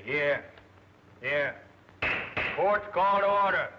Here. Court's called to order.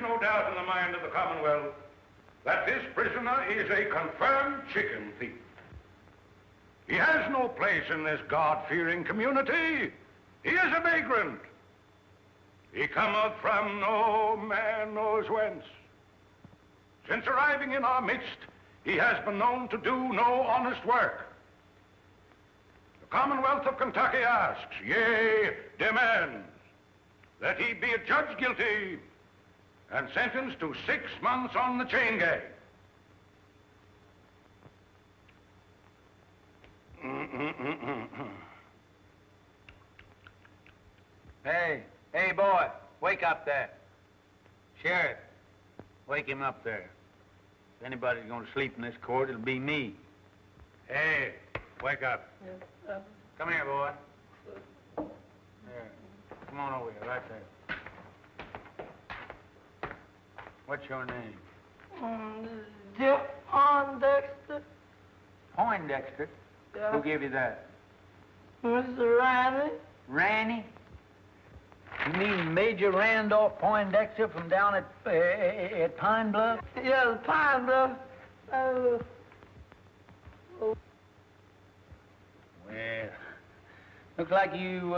No doubt in the mind of the Commonwealth that this prisoner is a confirmed chicken thief. He has no place in this God-fearing community. He is a vagrant. He cometh from no man knows whence. Since arriving in our midst, he has been known to do no honest work. The Commonwealth of Kentucky asks, yea, demands, that he be adjudged guilty and sentenced to 6 months on the chain gang. Hey, boy, wake up there. Sheriff, wake him up there. If anybody's going to sleep in this court, it'll be me. Hey, wake up. Yes, Come here, boy. There. Come on over here, right there. What's your name? Poindexter. Poindexter? Yeah. Who gave you that? Mr. Riley. Ranny? You mean Major Randolph Poindexter from down at Pine Bluff? Yes, Pine Bluff. Well, looks like you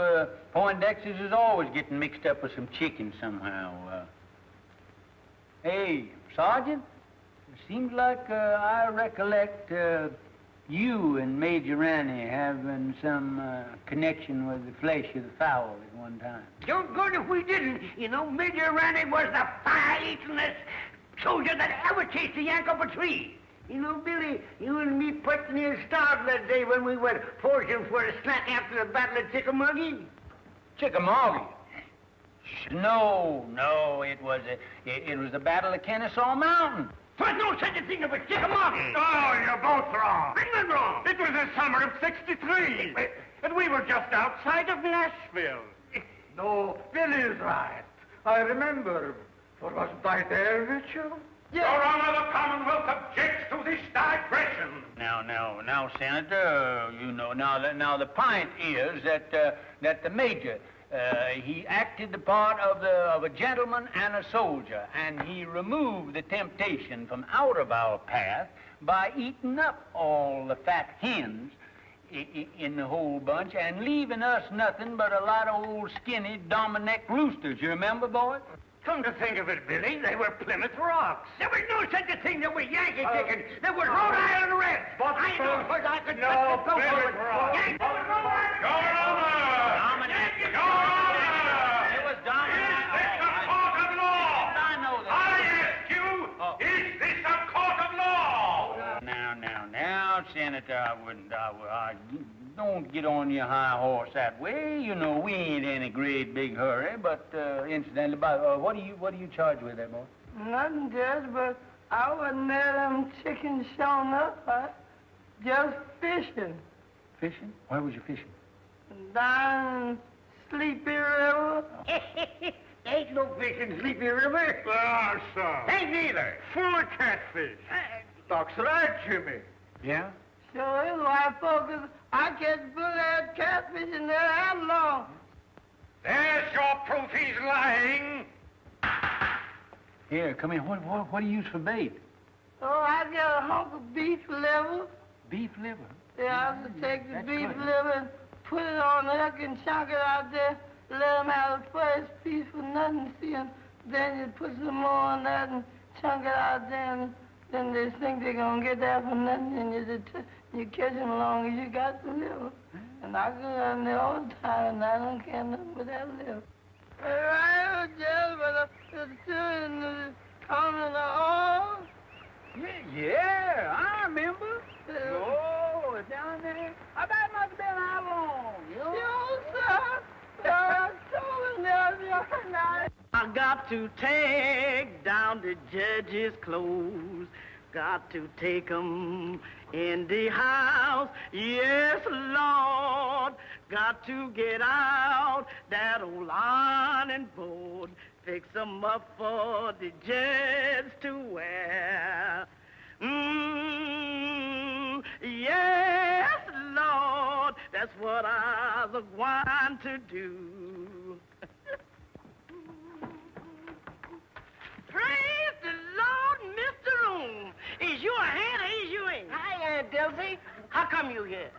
Poindexters is always getting mixed up with some chicken somehow. Hey, Sergeant, it seems like I recollect you and Major Ranny having some connection with the flesh of the fowl at one time. Don't good if we didn't. You know, Major Ranny was the fire-eatingest soldier that ever chased a yank up a tree. You know, Billy, you and me pretty near starved that day when we went foraging for a snack after the Battle of Chickamauga. Chickamauga? No, it was the Battle of Kennesaw Mountain. There's no such a thing as a Chickamauga. Oh, you're both wrong. I'm wrong. It was the summer of '63, and we were just outside of Nashville. No, Billy's right. I remember. For wasn't I there, Mitchell? Your Honor, the Commonwealth objects to this digression. Now, Senator, you know, now the point is that the Major, he acted the part of a gentleman and a soldier, and he removed the temptation from out of our path by eating up all the fat hens in the whole bunch and leaving us nothing but a lot of old skinny Dominic roosters. You remember, boy? Come to think of it, Billy, they were Plymouth Rocks. There was no such a thing. There were Yankee chickens. There was Rhode Island Reds. But I know, but I could no, go Plymouth for it. Rocks. Yankee, there was Rhode Island Your Honor! Dominic. Your Honor! It was Dominic. Is this a court of law? I know that. I ask you, is this a court of law? Now, Senator, don't get on your high horse that way. You know, we ain't in a great big hurry, but, incidentally, what do you charge with that, boy? Nothing, Judge, but I wasn't there them chickens showing up. Just fishing. Fishing? Where was you fishing? Down Sleepy River. Ain't no fish in Sleepy River. Ah, son. Ain't neither. Full of catfish. That's right, Jimmy. Yeah? Sure is, white folks. I catch bullet catfish in there and long. There's your proof he's lying. Here, come here. What do you use for bait? Oh, I got a hunk of beef liver. Beef liver. Yeah, I have to take the That's beef good. liver and put it on the hook and chunk it out there. Let them have the first piece for nothing, see, and then you put some more on that and chunk it out there, and then they think they're gonna get that for nothing, and you catch them long as you got the liver. And I go down there all the time, and I don't care nothing but that liver. Right, Judge, but the children coming all. Yeah, I remember. Oh, down there. I bet it must have been how long? Yo, sir. I told them the other night. I got to take down the judge's clothes. Got to take 'em in the house. Yes, Lord. Got to get out that old ironing board. Fix 'em up for the judge to wear. Yes, Lord, that's what I was going to do. Praise the Lord, Mr. Room. Is you ahead or is you in? Hi, Aunt Dilsey. How come you here?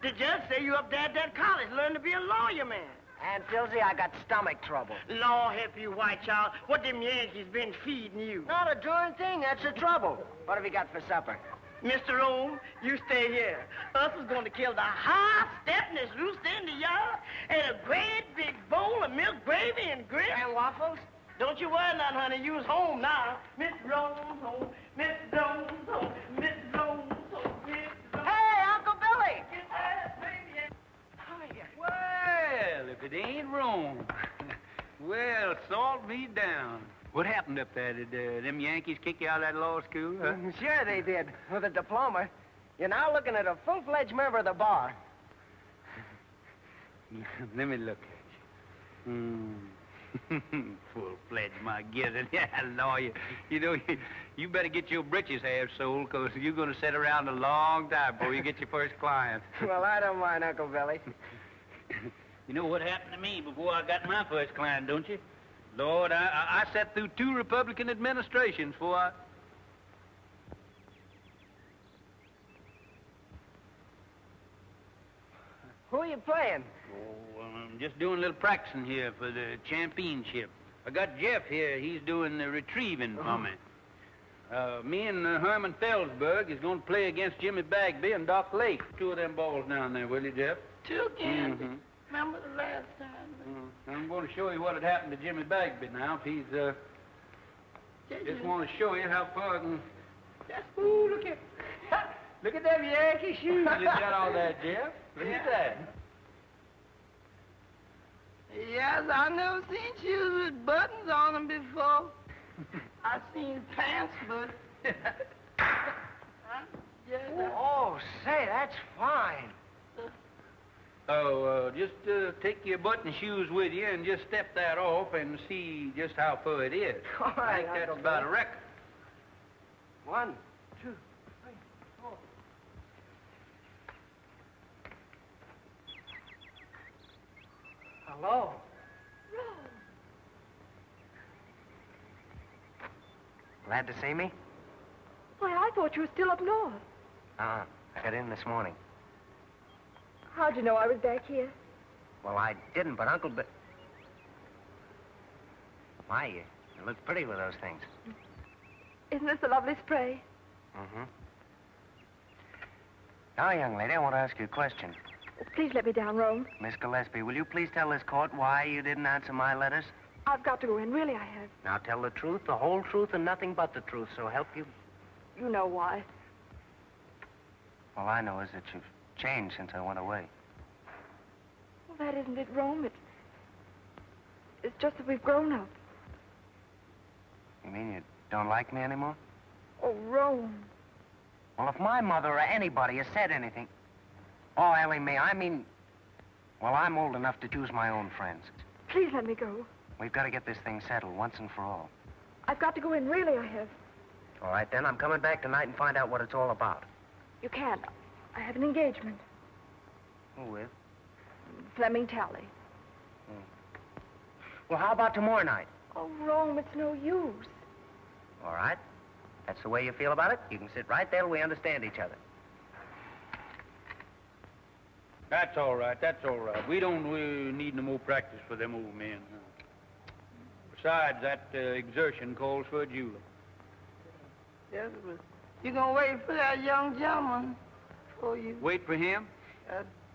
The judge say you up there at that college learning to be a lawyer, man. Aunt Dilsey, I got stomach trouble. Lord help you, white child. What them Yankees been feeding you? Not a darn thing. That's the trouble. What have you got for supper? Mr. Rome, you stay here. Us is going to kill the high stepness rooster in the yard and a great big bowl of milk gravy and grits. And waffles? Don't you worry none, honey. You's home now. Miss Rome's home. Miss Rome's home. Miss Rome's home. Miss Rome's Hey, Uncle Billy! Get that baby in. Well, if it ain't wrong. Well, salt me down. What happened up there? Did them Yankees kick you out of that law school, huh? Sure they did, with a diploma. You're now looking at a full-fledged member of the bar. Let me look at you. Full-fledged, my gizzard. Yeah, lawyer. You know, you better get your britches half sold, because you're going to sit around a long time before you get your first client. Well, I don't mind, Uncle Billy. You know what happened to me before I got my first client, don't you? Lord, I sat through 2 Republican administrations before I... Who are you playing? Oh, I'm just doing a little practicing here for the championship. I got Jeff here. He's doing the retrieving for me. Me and Herman Felsberg is going to play against Jimmy Bagby and Doc Lake. 2 of them balls down there, will you, Jeff? 2 games. Mm-hmm. Remember the last time? I'm going to show you what had happened to Jimmy Bagby now. If he's, just want to show you how far I can... Ooh, look at... Look at them Yankee shoes you got all that, Jeff. Look at that. Yes, I never seen shoes with buttons on them before. I seen pants, but... Oh, say, that's fine. So, just take your button shoes with you and just step that off and see just how far it is. All right, I think that's Uncle about a Bill. record. 1, 2, 3, 4. Hello? Glad to see me? Why, I thought you were still up north. I got in this morning. How'd you know I was back here? Well, I didn't, but Uncle My, you look pretty with those things. Isn't this a lovely spray? Mm-hmm. Now, young lady, I want to ask you a question. Please let me down, Rome. Miss Gillespie, will you please tell this court why you didn't answer my letters? I've got to go in. Really, I have. Now, tell the truth, the whole truth, and nothing but the truth, so help you. You know why. All I know is that you've changed since I went away. that isn't it, Rome. It's just that we've grown up. You mean you don't like me anymore? Oh, Rome. Well, if my mother or anybody has said anything... Oh, Ellie Mae, I mean... Well, I'm old enough to choose my own friends. Please let me go. We've got to get this thing settled once and for all. I've got to go in, really, I have. All right, then. I'm coming back tonight and find out what it's all about. You can't. I have an engagement. Who with? Fleming Talley. Well, how about tomorrow night? Oh, Rome, it's no use. All right. That's the way you feel about it. You can sit right there till we understand each other. That's all right, that's all right. We don't need no more practice for them old men. Besides, that exertion calls for a julep. Yes, but you gonna wait for that young gentleman for you. Wait for him?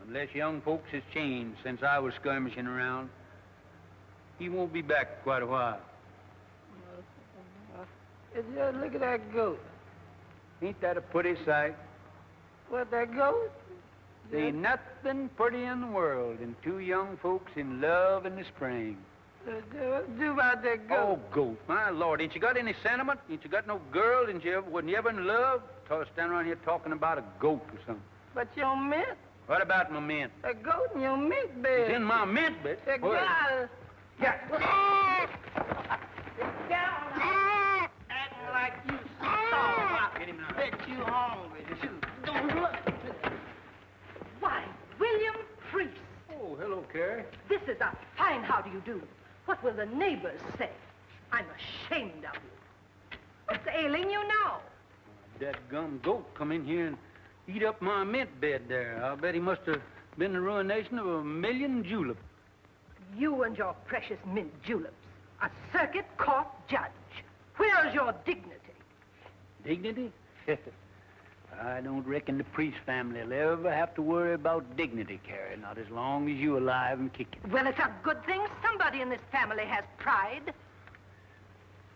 Unless young folks has changed since I was skirmishing around. He won't be back for quite a while. Just look at that goat. Ain't that a pretty sight? What, that goat? There ain't nothing pretty in the world than two young folks in love in the spring. What do about that goat? Oh, goat, my Lord, ain't you got any sentiment? Ain't you got no girl? Wasn't you ever in love? Stand around here talking about a goat or something. But your mint? What about my mint? That goat in your mint bed. It's in my mint bed. That Where? guy. Yeah. Get down. Acting like you starved. Get him now. Bet you hungry, too. Don't look. Why, William Priest, Oh, hello, Carrie. this is a fine how do you do. What will the neighbors say? I'm ashamed of you. What's ailing you now? That gum goat come in here and eat up my mint bed there. I'll bet he must have been the ruination of 1,000,000 juleps. You and your precious mint juleps. A circuit court judge. Where's your dignity? Dignity? I don't reckon the Priest family will ever have to worry about dignity, Carrie, not as long as you're alive and kicking. Well, it's a good thing somebody in this family has pride.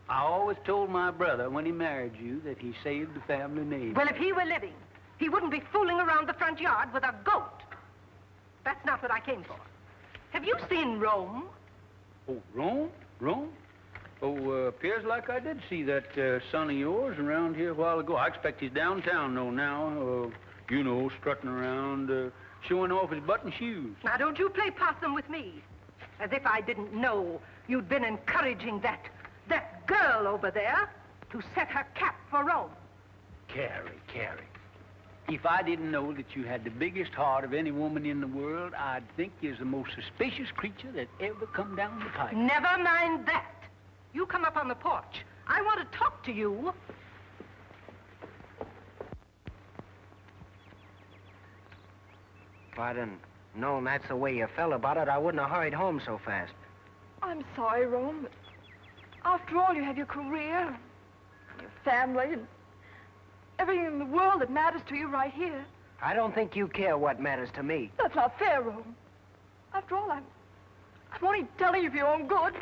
I always told my brother when he married you that he saved the family name. Well, if he were living, he wouldn't be fooling around the front yard with a goat. That's not what I came for. Have you seen Rome? Oh, Rome? Rome? Oh, appears like I did see that son of yours around here a while ago. I expect he's downtown, though, now. You know, strutting around, showing off his button shoes. Now, don't you play possum with me. As if I didn't know you'd been encouraging that girl over there to set her cap for Rome. Carrie. If I didn't know that you had the biggest heart of any woman in the world, I'd think you're the most suspicious creature that ever come down the pipe. Never mind that. You come up on the porch. I want to talk to you. If I'd have known that's the way you felt about it, I wouldn't have hurried home so fast. I'm sorry, Rome, but after all, you have your career, your family, and everything in the world that matters to you right here. I don't think you care what matters to me. That's not fair, Rome. After all, I'm only telling you for your own good.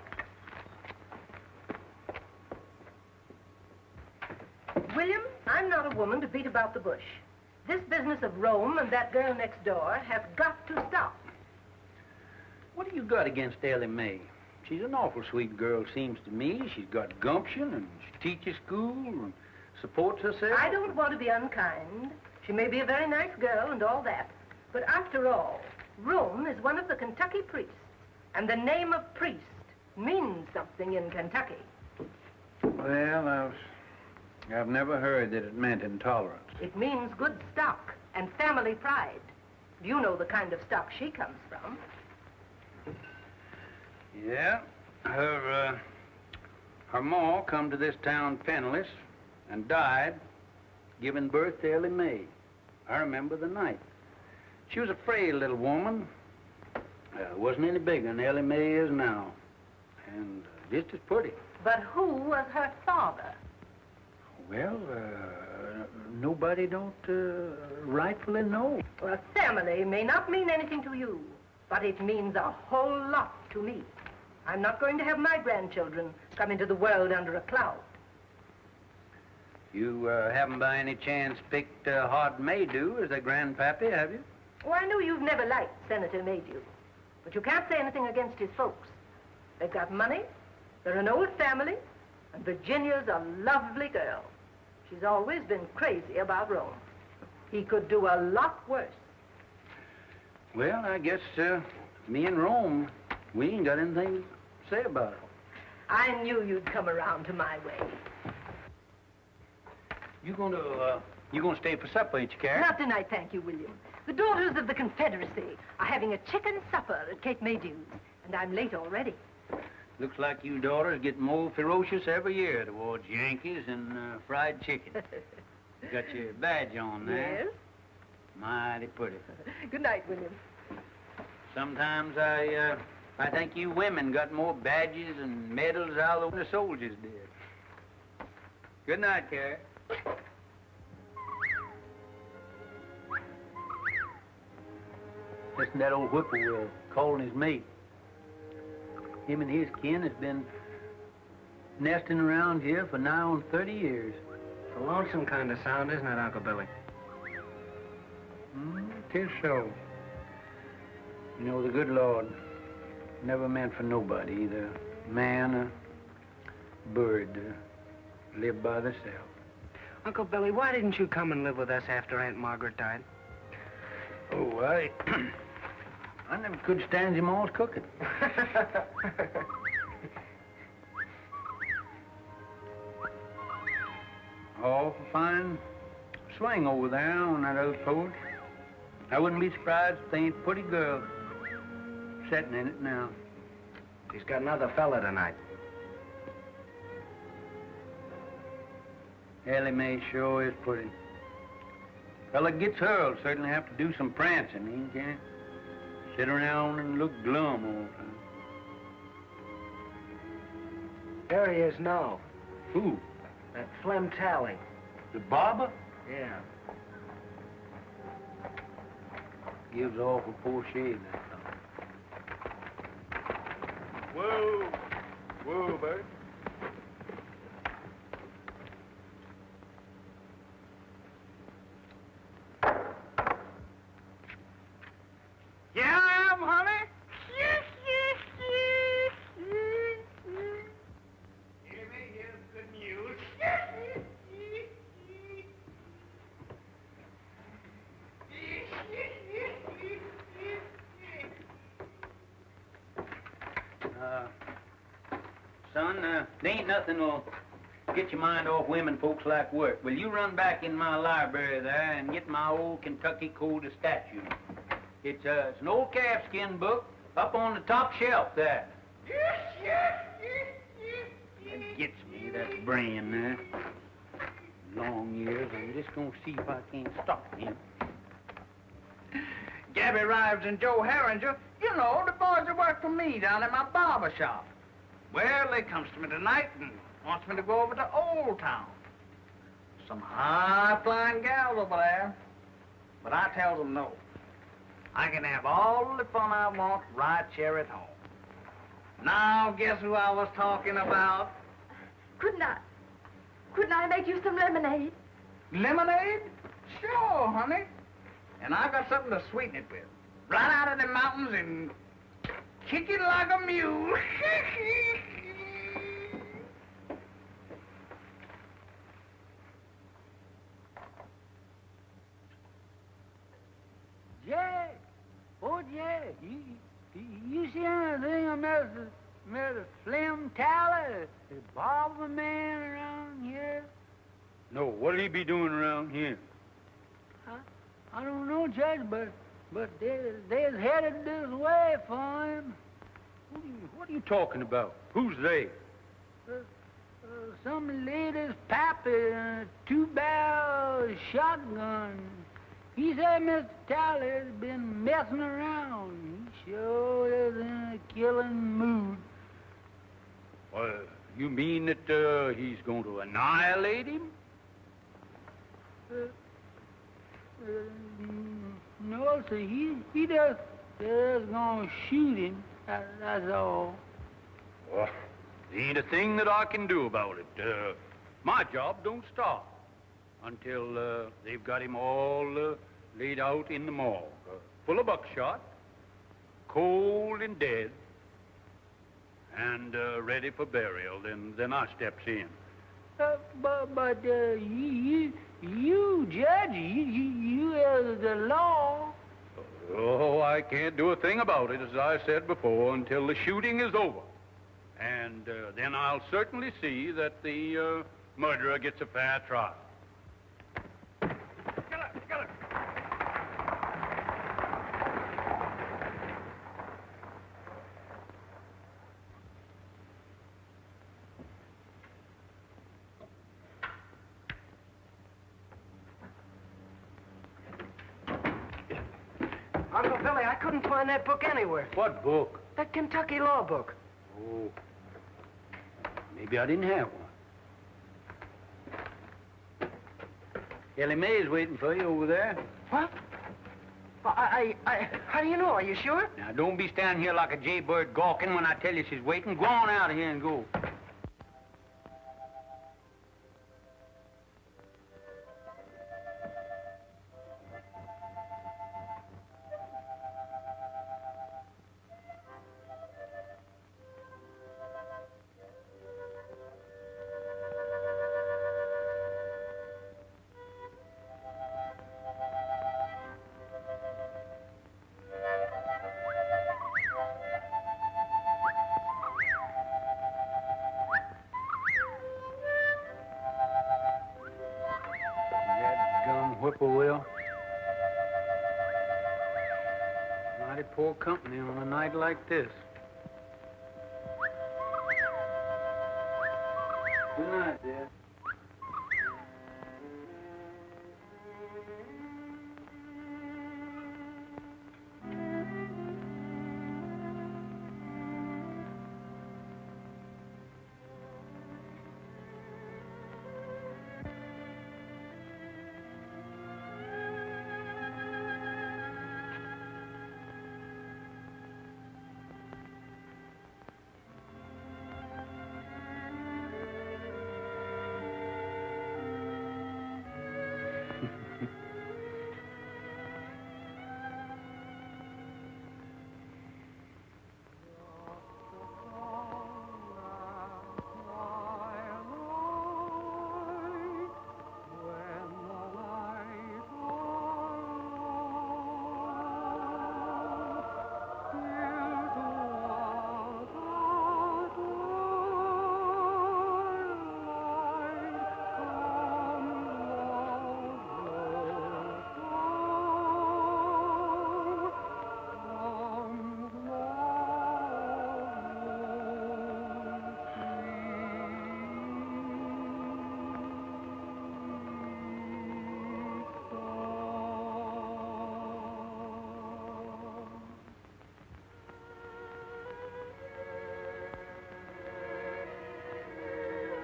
William, I'm not a woman to beat about the bush. This business of Rome and that girl next door has got to stop. What do you got against Ellie Mae? She's an awful sweet girl, seems to me. She's got gumption, and she teaches school, and supports herself. I don't want to be unkind. She may be a very nice girl and all that. But after all, Rome is one of the Kentucky priests. And the name of priest means something in Kentucky. Well, I've never heard that it meant intolerance. It means good stock and family pride. You know the kind of stock she comes from. Yeah, her ma come to this town penniless and died, giving birth to Ellie Mae. I remember the night. She was a frail little woman. Wasn't any bigger than Ellie Mae is now. And just as pretty. But who was her father? Well, nobody don't rightfully know. Well, family may not mean anything to you, but it means a whole lot to me. I'm not going to have my grandchildren come into the world under a cloud. You haven't by any chance picked Hod Maydew as a grandpappy, have you? Oh, I know you've never liked Senator Maydew. But you can't say anything against his folks. They've got money, they're an old family, and Virginia's a lovely girl. She's always been crazy about Rome. He could do a lot worse. Well, I guess me and Rome, we ain't got anything to say about it. I knew you'd come around to my way. You gonna stay for supper, ain't you, Carrie? Not tonight, thank you, William. The daughters of the Confederacy are having a chicken supper at Cape Maydew's, and I'm late already. Looks like you daughters get more ferocious every year towards Yankees and fried chicken. Got your badge on there. Yes? Mighty pretty. Good night, William. Sometimes I think you women got more badges and medals out than the soldiers did. Good night, Carrie. Listen to that old whippoorwill calling his mate. Him and his kin has been nesting around here for nigh on 30 years. It's a lonesome kind of sound, isn't it, Uncle Billy? Tis so. You know, the good Lord never meant for nobody, either man or bird, to live by themselves. Uncle Billy, why didn't you come and live with us after Aunt Margaret died? Oh, I never could stand him all's cooking. Awful fine swing over there on that old porch. I wouldn't be surprised if they ain't a pretty girl sitting in it now. She's got another fella tonight. Ellie Mae sure is pretty. Fella gets her will certainly have to do some prancing, he can't sit around and look glum all the time. There he is now. Who? That Slim Tally. The barber? Yeah. Gives awful poor shade, that fella. Whoa. Whoa, Bert. Yeah, I am, honey. Here's good news. Son, there ain't nothing will get your mind off women folks like work. Will you run back in my library there and get my old Kentucky Code of Statutes? It's an old calfskin book up on the top shelf there. It gets me, that brain there. Long years, I'm just gonna see if I can't stop him. Gabby Rives and Joe Herringer, you know, the boys that work for me down at my barber shop. Well, they comes to me tonight and wants me to go over to Old Town. Some high-flying gals over there. But I tells them no. I can have all the fun I want right here at home. Now, guess who I was talking about? Couldn't I make you some lemonade? Lemonade? Sure, honey. And I got something to sweeten it with. Right out of the mountains and kick it like a mule. Jack! Oh, Jack, you see anything of Mr. Slim Tally, the barber man around here? No, what'll he be doing around here? I don't know, Judge, but they's headed this way for him. What are you talking about? Who's they? Some lady's pappy, two-barrel shotgun. He said Mr. Tally's been messing around. He sure is in a killing mood. Well, you mean that he's going to annihilate him? No, sir. He just gonna shoot him. That's all. Well, there ain't a thing that I can do about it. My job don't stop until they've got him all laid out in the morgue, full of buckshot, cold and dead and ready for burial, then I steps in. But you, Judge, you are the law. Oh, I can't do a thing about it, as I said before, until the shooting is over. And then I'll certainly see that the murderer gets a fair trial. Uncle Billy, I couldn't find that book anywhere. What book? That Kentucky law book. Oh, maybe I didn't have one. Ellie Mae's waiting for you over there. What? How do you know? Are you sure? Now, don't be standing here like a jaybird gawking when I tell you she's waiting. Go on out of here and go. Whippoorwill. Mighty poor company on a night like this. Good night, Dad.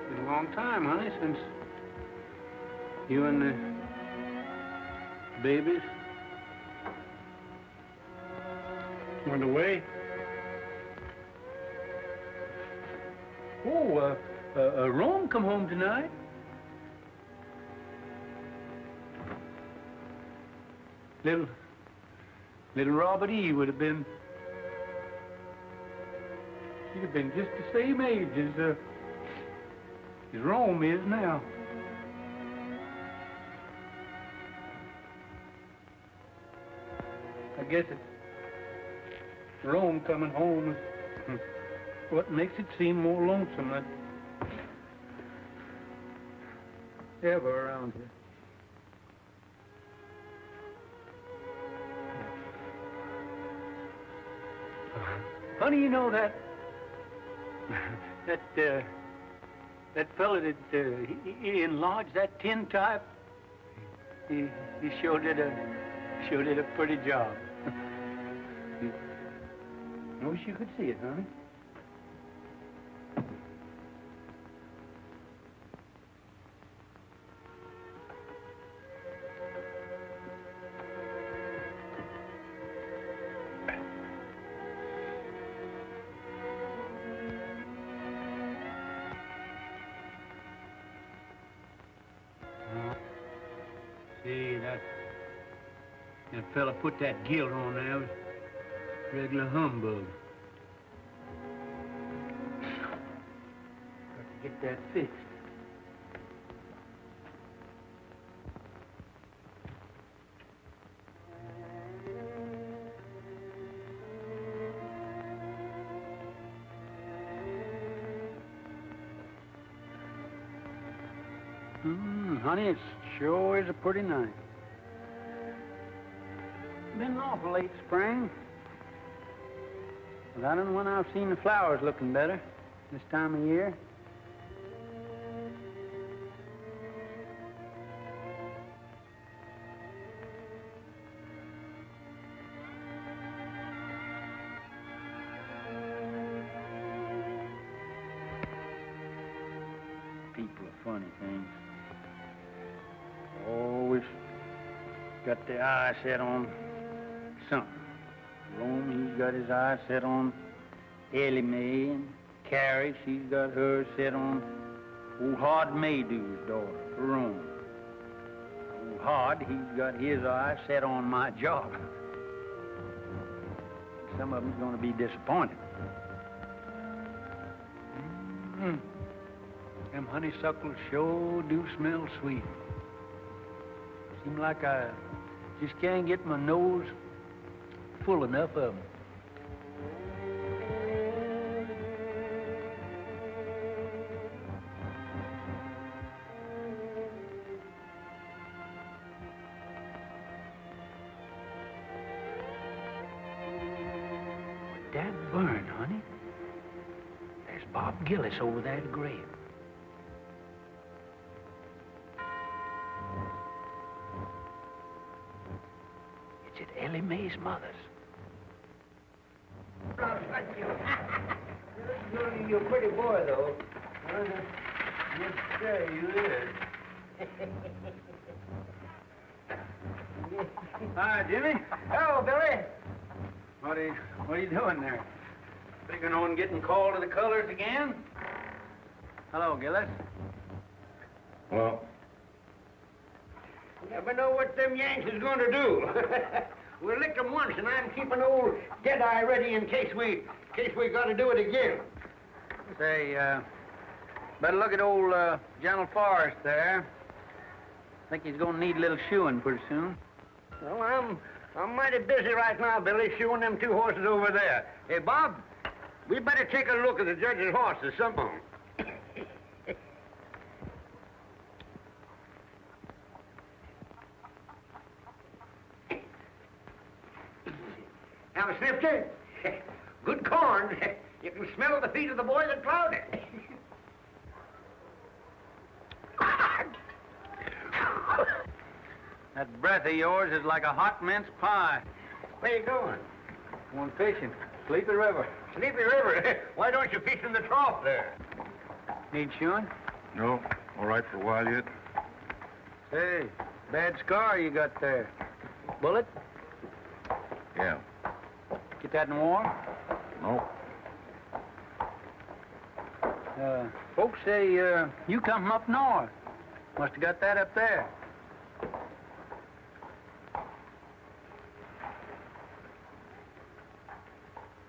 Been a long time, honey, since you and the babies went away. Oh, Rome come home tonight. Little Robert E. would have been, she'd have been just the same age as Rome is now. I guess it's Rome coming home is what makes it seem more lonesome than ever around here. Honey, you know that fella that he enlarged that tin type. He sure did a pretty job. I wish you could see it, honey. See, that fella put that gilt on there. Regular humbug. Got to get that fixed. Honey, it sure is a pretty night. Been awful late spring. But I don't know when I've seen the flowers looking better this time of year. People are funny things. Always got their eye set on something. Rome, he's got his eye set on Ellie Mae, and Carrie, she's got hers set on old Hod Maydew's daughter, Rome. Old Hod, he's got his eye set on my job. Some of them's gonna be disappointed. Them honeysuckles sure do smell sweet. Seem like I just can't get my nose full enough of them. That burn, honey. There's Bob Gillis over that grave. It's at Ellie Mae's mother's. You're a pretty boy, though. Yes, sir, you is. Hi, Jimmy. Hello, Billy. What are you doing there? Figuring on getting called to the colors again? Hello, Gillis. Well, Never know what them Yanks is going to do. We licked them once, and I'm keeping old Deadeye ready in case we got to do it again. Say, better look at old General Forrest there. Think he's gonna need a little shoeing pretty soon. Well, I'm mighty busy right now, Billy, shoeing them two horses over there. Hey, Bob, we better take a look at the judge's horses, some of them. Now, Snifter, good corn. You can smell the feet of the boy that plowed it. That breath of yours is like a hot mince pie. Where you going? Going fishing. Sleepy River. Sleepy River. Why don't you fish in the trough there? Need shoeing? no, all right for a while yet. Hey, bad scar you got there. Bullet? Yeah. Get that in the war? No. Folks say you come from up north. Must have got that up there.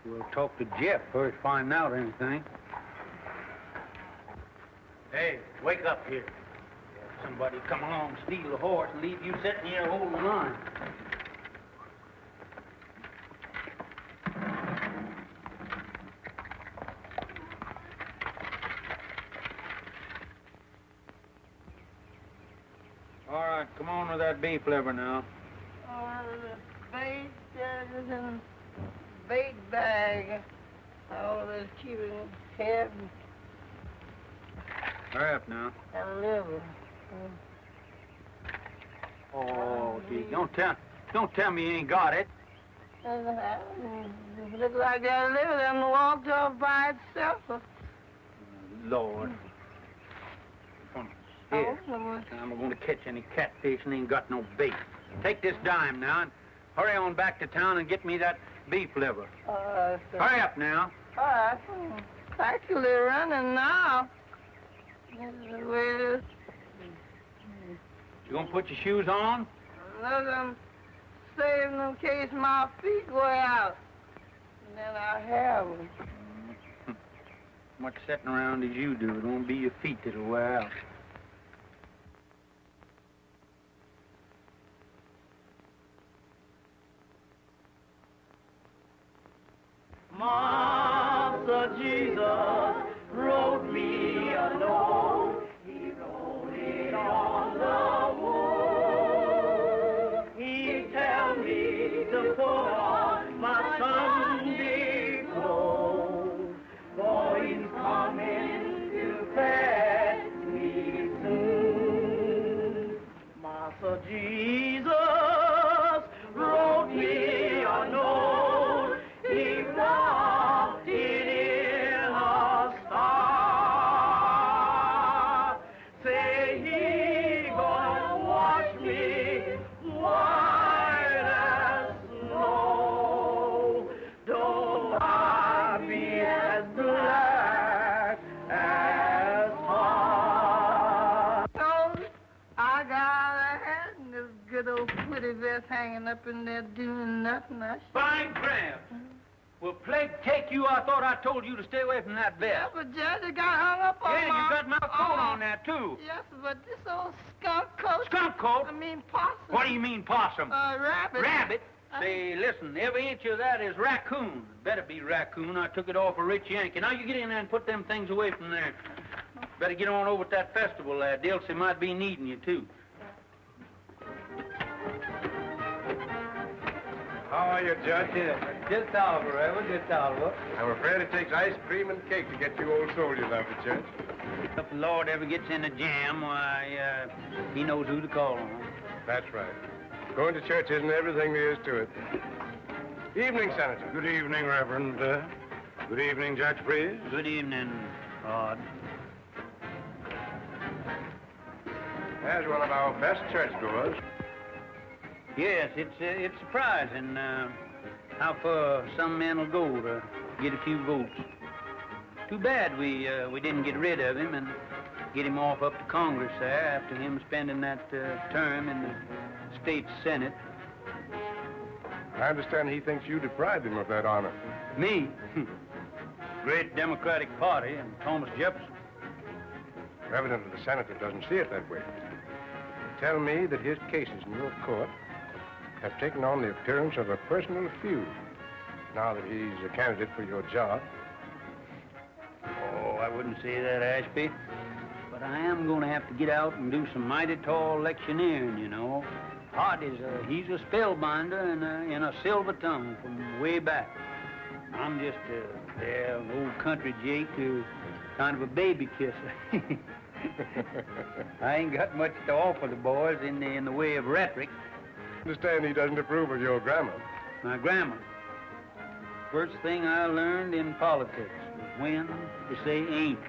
We'll talk to Jeff first, find out anything. Hey, wake up here. Somebody come along, steal the horse, and leave you sitting here holding the line. All right, come on with that beef liver now. The bait is in bait bag. All this keeping head Hurry up now. and liver. Oh, gee, don't tell me you ain't got it. It looked like that liver them walked off by itself. Lord. Here, I'm going to catch any catfish and ain't got no bait. Take this dime now and hurry on back to town and get me that beef liver. Hurry up now. All right. Actually running now. This is the way it is. You gonna put your shoes on? Look, I'm saving in case my feet go out. and then I have them. Much sitting around as you do. It won't be your feet that'll wear out. Master Jesus wrote me a note. He wrote it on the wood. He tell me to put on my Sunday clothes, for he's coming to fetch me soon. Master Jesus wrote me a note. He wrote it in a star. Say he gonna wash me white as snow. Though I be as black as tar. I got a hat and this good old pretty vest hanging up in there doing nothing. Fine crab. Well, plague take you, I thought I told you to stay away from that Yeah, vest. but Judge, it got hung up on Yeah, you got my coat on there, too. Yes, but this old skunk coat. Skunk coat? I mean possum. What do you mean, possum? Rabbit. Rabbit? Say, listen, every inch of that is raccoon. Better be raccoon. I took it off a rich Yankee. Now you get in there and put them things away from there. Better get on over at that festival there. Dilsey might be needing you, too. How are you, Judge? Just Oliver, Ever. Just Oliver. I'm afraid it takes ice cream and cake to get you old soldiers out of Judge. If the Lord ever gets in a jam, why, he knows who to call on. That's right. Going to church isn't everything there is to it. Evening, Senator. Good evening, Reverend. Good evening, Judge Breeze. Good evening, Rod. There's one of our best churchgoers. Yes, it's surprising how far some men will go to get a few votes. Too bad we didn't get rid of him and get him off up to Congress there after him spending that term in the state Senate. I understand he thinks you deprived him of that honor. Me? Great Democratic Party and Thomas Jefferson. Evidently, the senator doesn't see it that way. Tell me that his cases in your court have taken on the appearance of a personal feud now that he's a candidate for your job. Oh, I wouldn't say that, Ashby. But I am going to have to get out and do some mighty tall electioneering, you know. Hart he's a spellbinder and a silver tongue from way back. I'm just an old country Jake, kind of a baby kisser. I ain't got much to offer the boys in the way of rhetoric. I understand he doesn't approve of your grammar. My grammar. First thing I learned in politics was when to say ain't.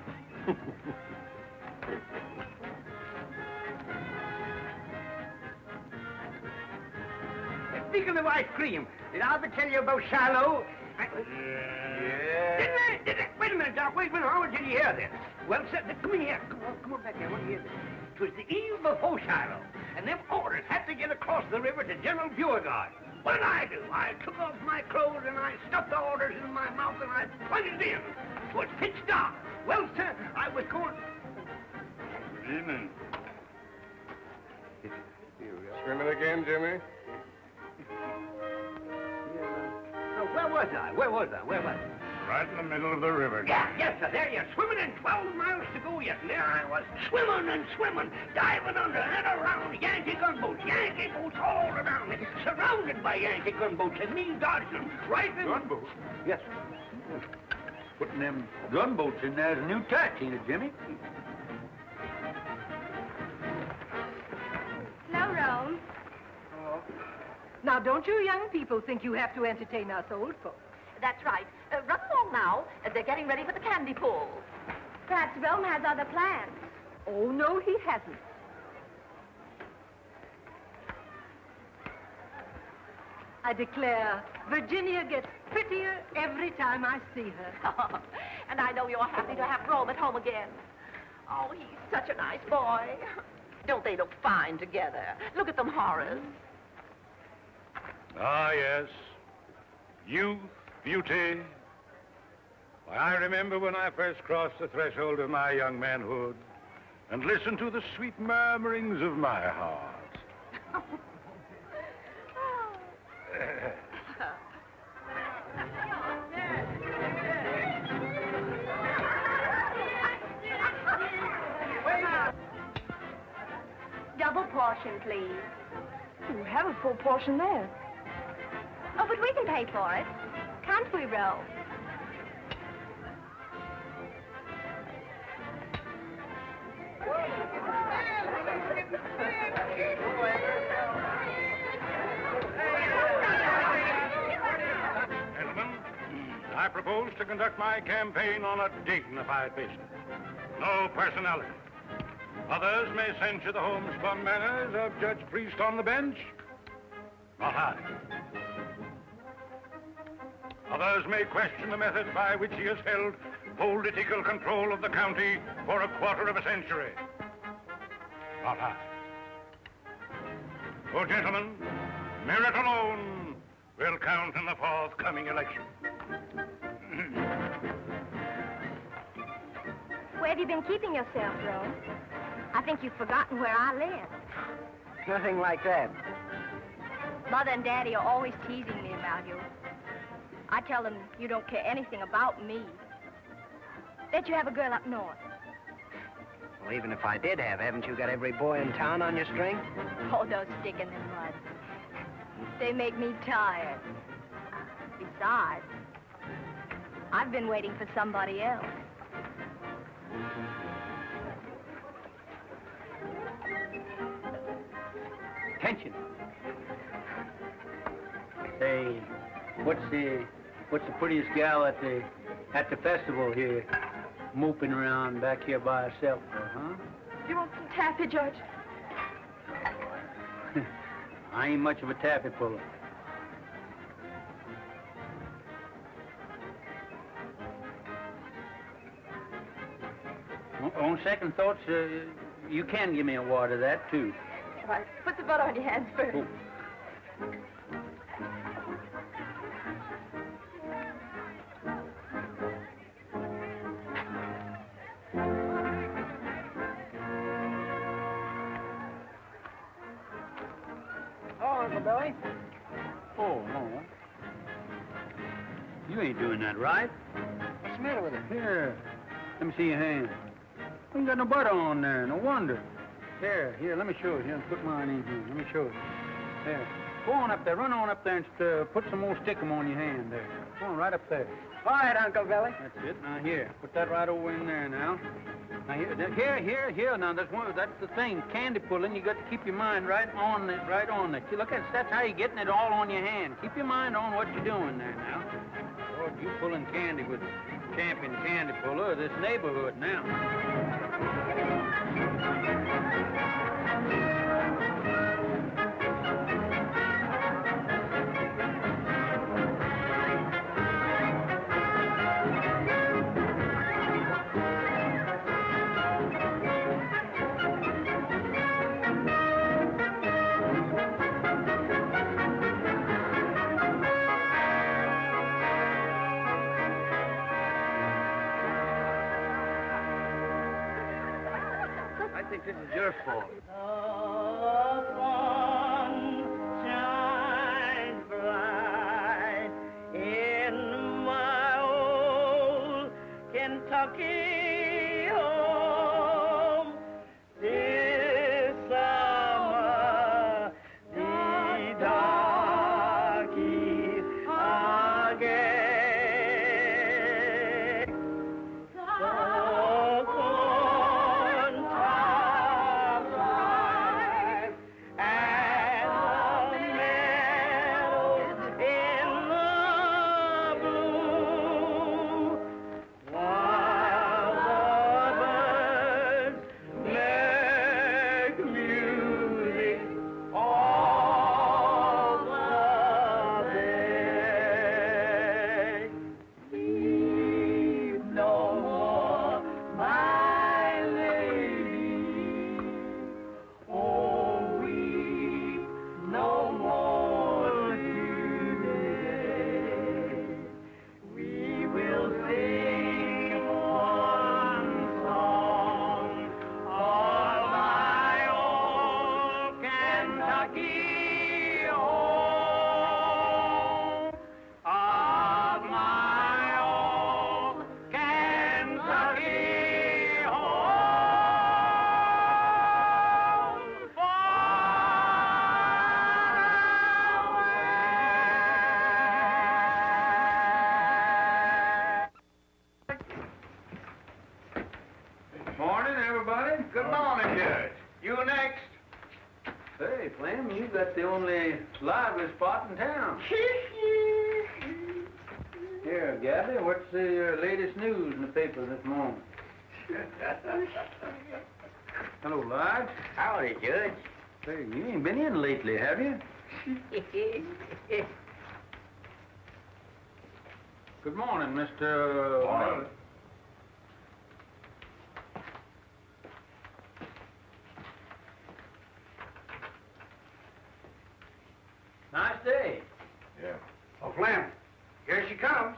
Speaking of ice cream, did I ever tell you about Shiloh? Yeah. Didn't I? Wait a minute, Doc. Wait a minute. How did you hear this? Well, sir, come in here. Come on back here. What do you hear this? It was the eve before Shiloh, and them orders had to get across the river to General Beauregard. What did I do? I took off my clothes and I stuffed the orders in my mouth and I plunged in. It was pitch dark. Well, sir, I was going... Good evening. Swimming again, Jimmy? Where was I? Where was I? Right in the middle of the river. Yeah, yes, sir. There you're swimming in 12 miles to go yet. And there I was, swimming and swimming, diving under and around Yankee gunboats all around me, surrounded by Yankee gunboats, and me dodging them right in... Gunboats? Yes, Putting them gunboats in there is a new tax, ain't it, Jimmy? Now, Rome. Now, don't you young people think you have to entertain us old folks? That's right. Run along now. They're getting ready for the candy pull. Perhaps Rome has other plans. Oh, no, he hasn't. I declare, Virginia gets prettier every time I see her. And I know you're happy to have Rome at home again. Oh, he's such a nice boy. Don't they look fine together? Look at them, Horace. Ah, yes. Youth beauty. Why, I remember when I first crossed the threshold of my young manhood and listened to the sweet murmurings of my heart. Double portion, please. You have a full portion there. Oh, but we can pay for it. Can't we, Ro? Gentlemen, I propose to conduct my campaign on a dignified basis. No personality. Others may censure the homespun manners of Judge Priest on the bench. Not I. Others may question the methods by which he has held political control of the county for a quarter of a century. Not I. Oh, gentlemen, merit alone will count in the forthcoming election. Where have you been keeping yourself, Ro? I think you've forgotten where I live. Nothing like that. Mother and Daddy are always teasing me about you. I tell them you don't care anything about me. Bet you have a girl up north. Well, even if I did have, haven't you got every boy in town on your string? Oh, don't stick in the mud. They make me tired. Besides, I've been waiting for somebody else. Attention. Say, what's the prettiest gal at the festival here, moping around back here by herself? Huh? You want some taffy, Judge? I ain't much of a taffy puller. On second thoughts, you can give me a wad of that, too. All right, put the butter on your hands first. Oh. Oh, Uncle Billy. Oh, no. You ain't doing that right. What's the matter with it? Here, let me see your hand. Ain't got no butter on there, no wonder. Here, let me show you. Here, put mine in here. Let me show you. There. Go on up there, run on up there and put some more stickum on your hand there. Go on, right up there. All right, Uncle Billy. That's it. Now, here, put that right over in there now. Now, here. Now, that's the thing. Candy pulling, you got to keep your mind right on it, See, look, that's how you're getting it all on your hand. Keep your mind on what you're doing there now. Lord, you pulling candy with champion candy puller of this neighborhood now. I think this is your fault. The sun shines bright in my old Kentucky home. This summer, the darkies again. The corn tops rise and the meadows in the bloom, while the birds Morning, everybody. Good morning, Judge. You next. Hey, Flem, you got the only lively spot in town. Here, Gabby, what's the latest news in the paper this morning? Hello, Lodge. Howdy, Judge. Hey, you ain't been in lately, have you? Good morning, Mr. Morning. Nice day. Yeah. Oh, Flem, here she comes.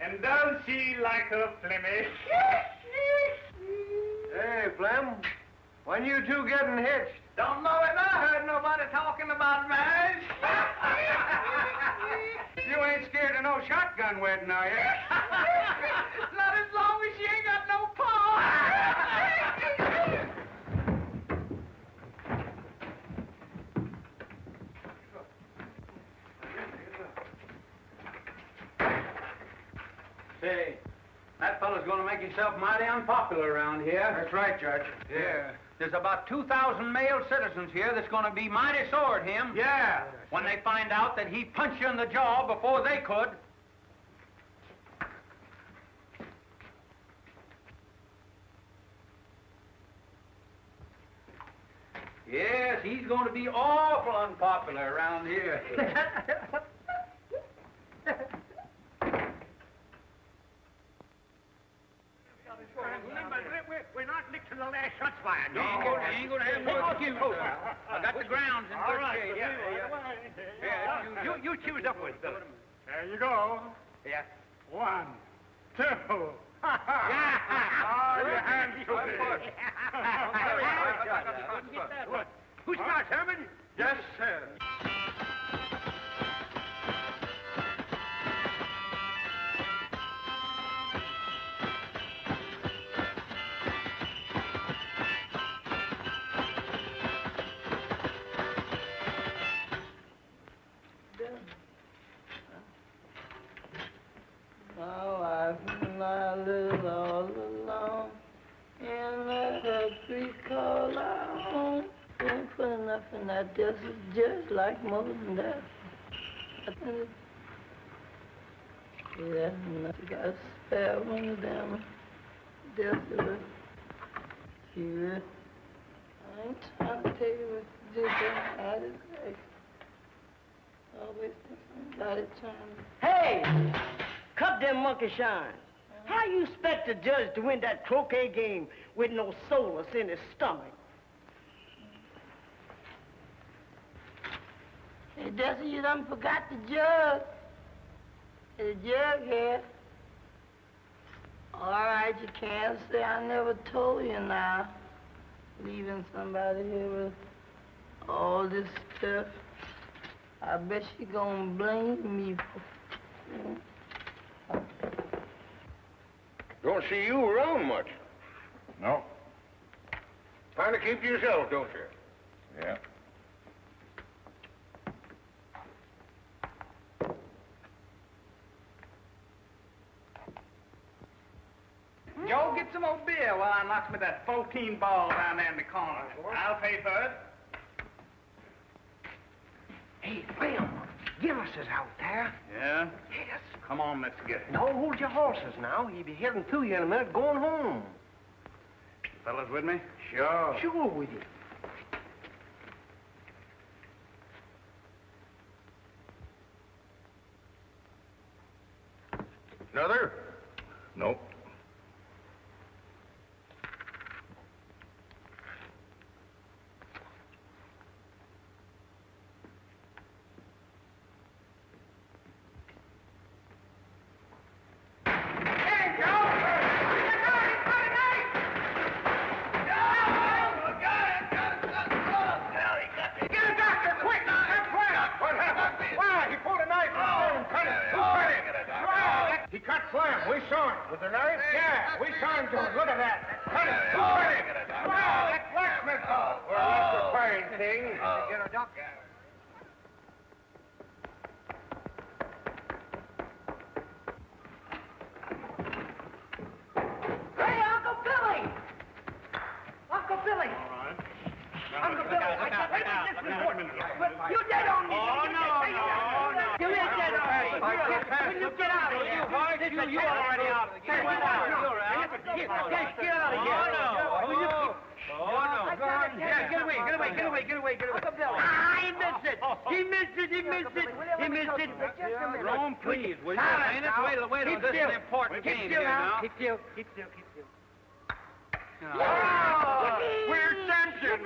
And does she like her Flemish? Hey, Flem, when you two getting hitched? Don't know if I heard nobody talking about marriage. You ain't scared of no shotgun wedding, are you? Not as long as she ain't got no paw. Say, that fellow's gonna make himself mighty unpopular around here. That's right, Judge. Yeah. There's about 2,000 male citizens here that's gonna be mighty sore at him. Yeah. When they find out that he punched you in the jaw before they could. Yes, he's going to be awful unpopular around here. We're not licked to the last shots fired. You ain't gonna have no excuse. I got the grounds in good shape. Yeah, you choose up with, Billy. There you go. Yeah. 1, 2. Oh, your hands shook. Who starts, Herman? Yes, sir. My wife and I live all alone in a country called our home. Ain't put enough in that just like more than that. Yeah, enough. You got to spare one of them. Desolate. Yeah. I ain't trying to tell you what to do, but I just like always thinking about it trying. Hey! Cut them monkey shines. How you expect a judge to win that croquet game with no solace in his stomach? Hey, Desi, you done forgot the jug. The jug here. All right, you can't say I never told you now. Leaving somebody here with all this stuff. I bet she gonna blame me for... Don't see you around much. No. Kind of keep to yourself, don't you? Yeah. Joe, get some more beer while I knocks me that 14 ball down there in the corner. I'll pay for it. Hey, Flem, Gillis is out there. Yeah? Yes. Come on, let's get it. No, hold your horses now. He'll be heading to you in a minute, going home. Fellas with me? Sure. Sure with you. Another? Nope. He cut Slam. We saw him. With the knife? Yeah, we saw him do it. Look at that. Cut it. Cut it. That blacksmith fellow. Well, that's a fine thing. Get a doctor. You ain't get out of here. When you get out of here. You already out of the game. Get out. You're out. Get out of here. Oh, no. Go on. Yeah, get away. He missed it. Rome, please, will you? Wait on this is an important game here now. Keep still. We're sanctioned.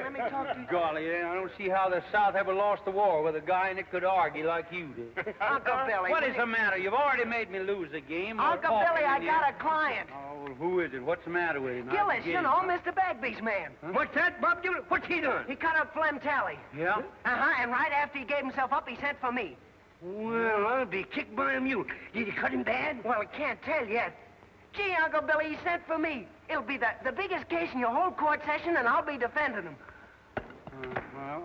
Let me talk to you. Golly, I don't see how the South ever lost the war with a guy that could argue like you did. Uncle Billy. What is the matter? You've already made me lose the game. Uncle Billy, I got a client. Oh, well, who is it? What's the matter with him? Gillis, you know, Mr. Bagby's man. What's that, Bob? What's he doing? He cut up Flem Tally. Yeah? And right after he gave himself up, he sent for me. Well, I'll be kicked by a mule. Did he cut him bad? Well, I can't tell yet. Gee, Uncle Billy, he sent for me. It'll be the biggest case in your whole court session, and I'll be defending him. Well,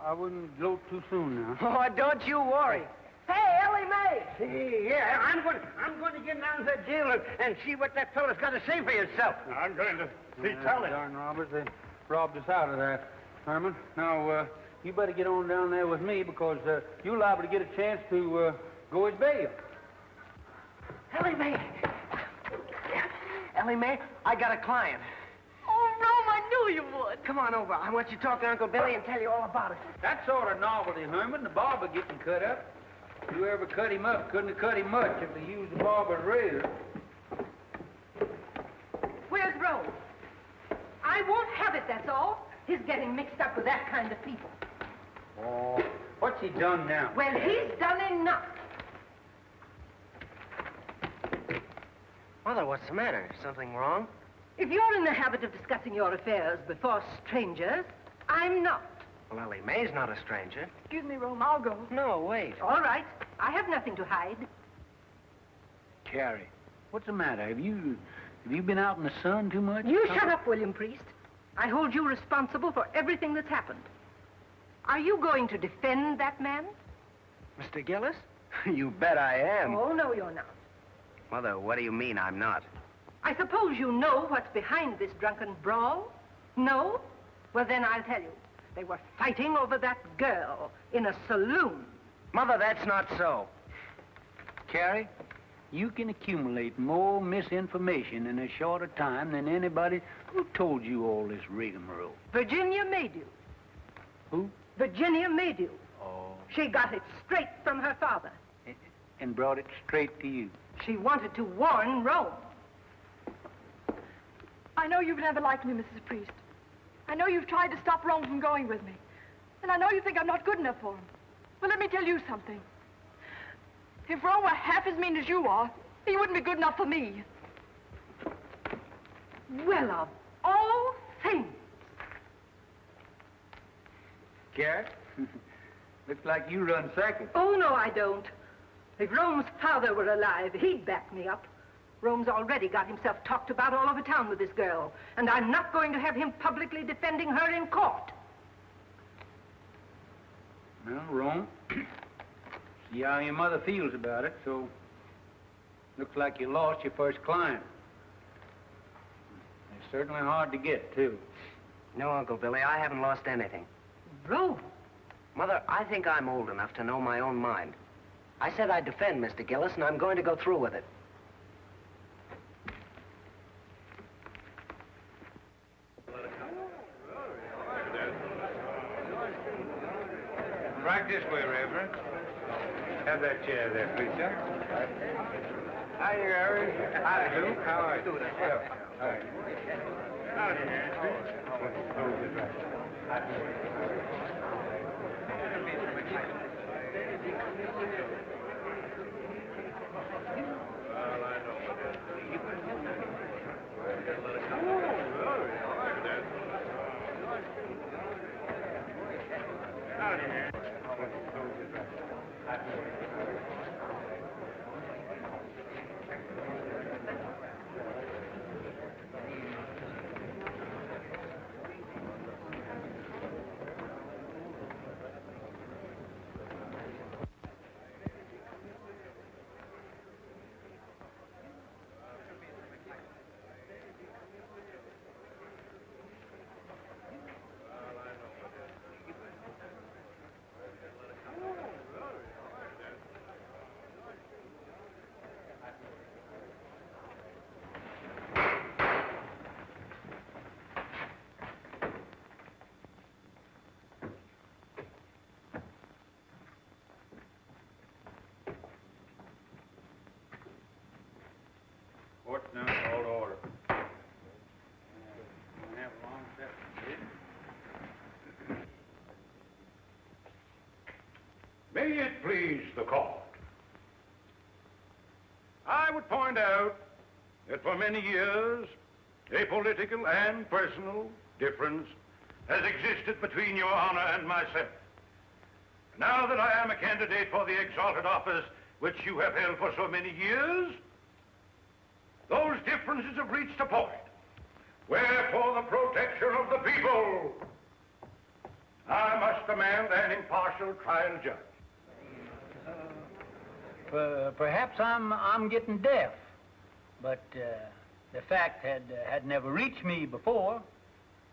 I wouldn't gloat too soon now. Oh, don't you worry. Hey, Ellie Mae! Yeah, I'm going to get down to the jail and see what that fellow's got to say for himself. I'm going to see Tally. Darn robbers, they robbed us out of that, Herman. Now, you better get on down there with me because you're liable to get a chance to go as bail. Ellie Mae! Ellie Mae, I got a client. Oh, Rome, I knew you would. Come on over. I want you to talk to Uncle Billy and tell you all about it. That sort of novelty, Herman, the barber getting cut up. Whoever cut him up couldn't have cut him much if they used the barber's razor. Where's Rose? I won't have it, that's all. He's getting mixed up with that kind of people. Oh, what's he done now? Well, he's done enough. Mother, what's the matter? Something wrong? If you're in the habit of discussing your affairs before strangers, I'm not. Well, Ellie Mae's not a stranger. Excuse me, Rome, I'll go. No, wait. All right. I have nothing to hide. Carrie, what's the matter? Have you been out in the sun too much? You shut up, William Priest. I hold you responsible for everything that's happened. Are you going to defend that man? Mr. Gillis? You bet I am. Oh, no, you're not. Mother, what do you mean I'm not? I suppose you know what's behind this drunken brawl? No? Well, then I'll tell you. They were fighting over that girl in a saloon. Mother, that's not so. Carrie, you can accumulate more misinformation in a shorter time than anybody who told you all this rigmarole. Virginia made you. Who? Virginia made you. Oh. She got it straight from her father. And brought it straight to you. She wanted to warn Rome. I know you've never liked me, Mrs. Priest. I know you've tried to stop Rome from going with me. And I know you think I'm not good enough for him. But let me tell you something. If Rome were half as mean as you are, he wouldn't be good enough for me. Well, of all things. Carrie, looks like you run second. Oh, no, I don't. If Rome's father were alive, he'd back me up. Rome's already got himself talked about all over town with this girl, and I'm not going to have him publicly defending her in court. Well, Rome, see how your mother feels about it, so looks like you lost your first client. It's certainly hard to get, too. No, Uncle Billy, I haven't lost anything. Rome? Mother, I think I'm old enough to know my own mind. I said I'd defend Mr. Gillis, and I'm going to go through with it. Right this way, Reverend. Have that chair there, please, sir. Hi, Harry. Hi, Luke. How are you? All right. May it please the court. I would point out that for many years, a political and personal difference has existed between your honor and myself. Now that I am a candidate for the exalted office which you have held for so many years, those differences have reached a point where, for the protection of the people, I must demand an impartial trial judge. Perhaps I'm getting deaf, but the fact had never reached me before.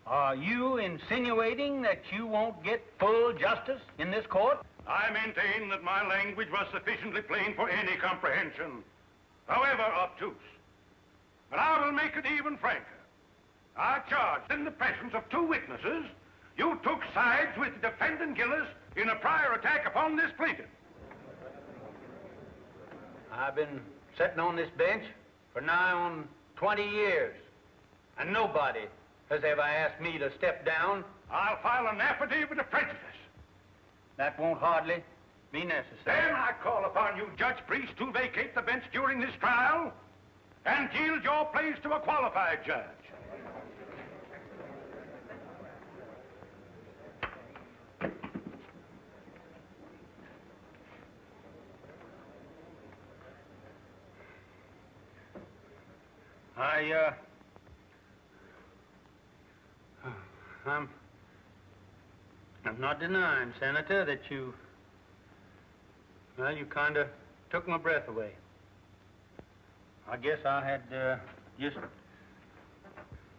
Are you insinuating that you won't get full justice in this court? I maintain that my language was sufficiently plain for any comprehension, however obtuse. But I will make it even franker. I charge in the presence of 2 witnesses, you took sides with the defendant Gillis in a prior attack upon this plaintiff. I've been sitting on this bench for nigh on 20 years, and nobody has ever asked me to step down. I'll file an affidavit of prejudice. That won't hardly be necessary. Then I call upon you, Judge Priest, to vacate the bench during this trial and yield your place to a qualified judge. I'm not denying, Senator, that you kind of took my breath away. I guess I had just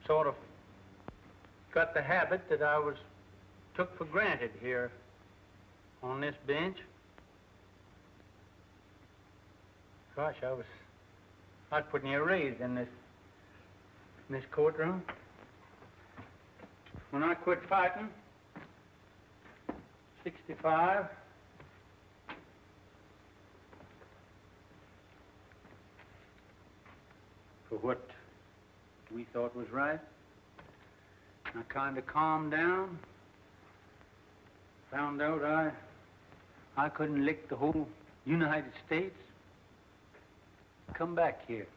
sort of got the habit that I was took for granted here on this bench. Gosh, I was putting you raised in this courtroom. When I quit fighting, 65, for what we thought was right, I kind of calmed down, found out I couldn't lick the whole United States. Come back here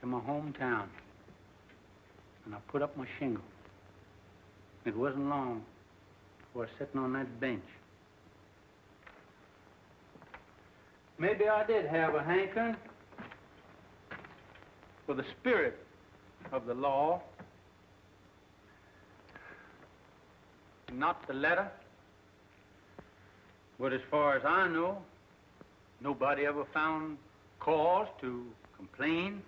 to my hometown, and I put up my shingle. It wasn't long before I was sitting on that bench. Maybe I did have a hankering for the spirit of the law, not the letter. But as far as I know, nobody ever found cause to complain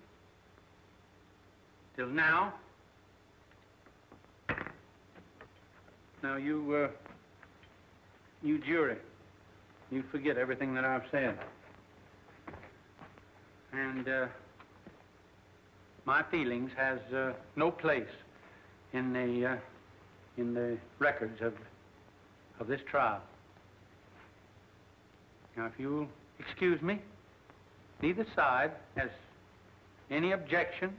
till now. Now, you jury, you forget everything that I've said. And my feelings has no place in the records of this trial. Now, if you'll excuse me, neither side has any objection.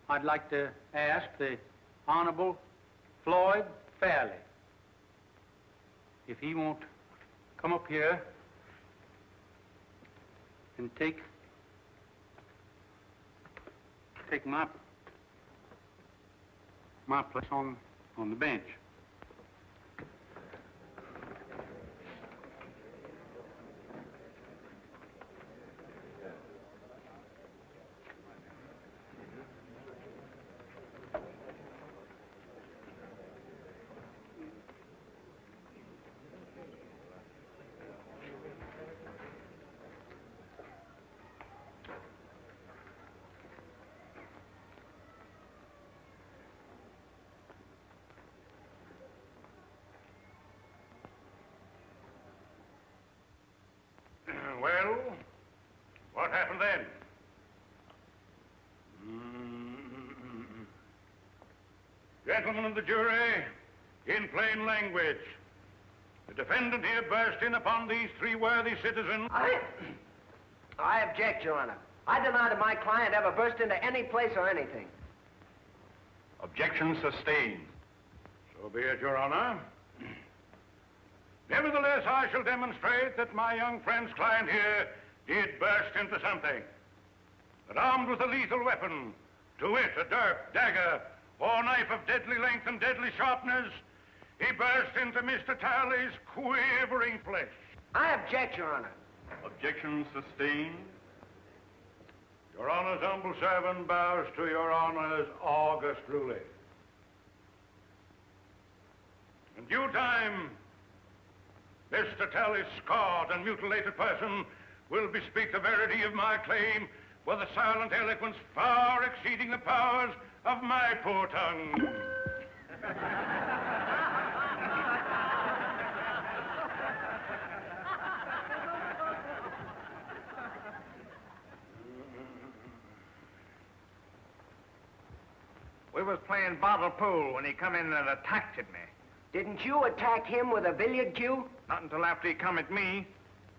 I'd like to ask the Honorable Floyd Fairley if he won't come up here and take my place on the bench. Well, what happened then? Gentlemen of the jury, in plain language, the defendant here burst in upon these 3 worthy citizens. I object, Your Honor. I deny that my client ever burst into any place or anything. Objection sustained. So be it, Your Honor. Nevertheless, Nevertheless, I shall demonstrate that my young friend's client here did burst into something. That armed with a lethal weapon, to wit, a dirk, dagger, or knife of deadly length and deadly sharpness, he burst into Mr. Talley's quivering flesh. I object, Your Honor. Objection sustained. Your Honor's humble servant bows to Your Honor's august ruling. In due time, Mr. Talley's scarred and mutilated person will bespeak the verity of my claim with a silent eloquence far exceeding the powers of my poor tongue. We was playing bottle pool when he come in and attacked at me. Didn't you attack him with a billiard cue? Not until after he come at me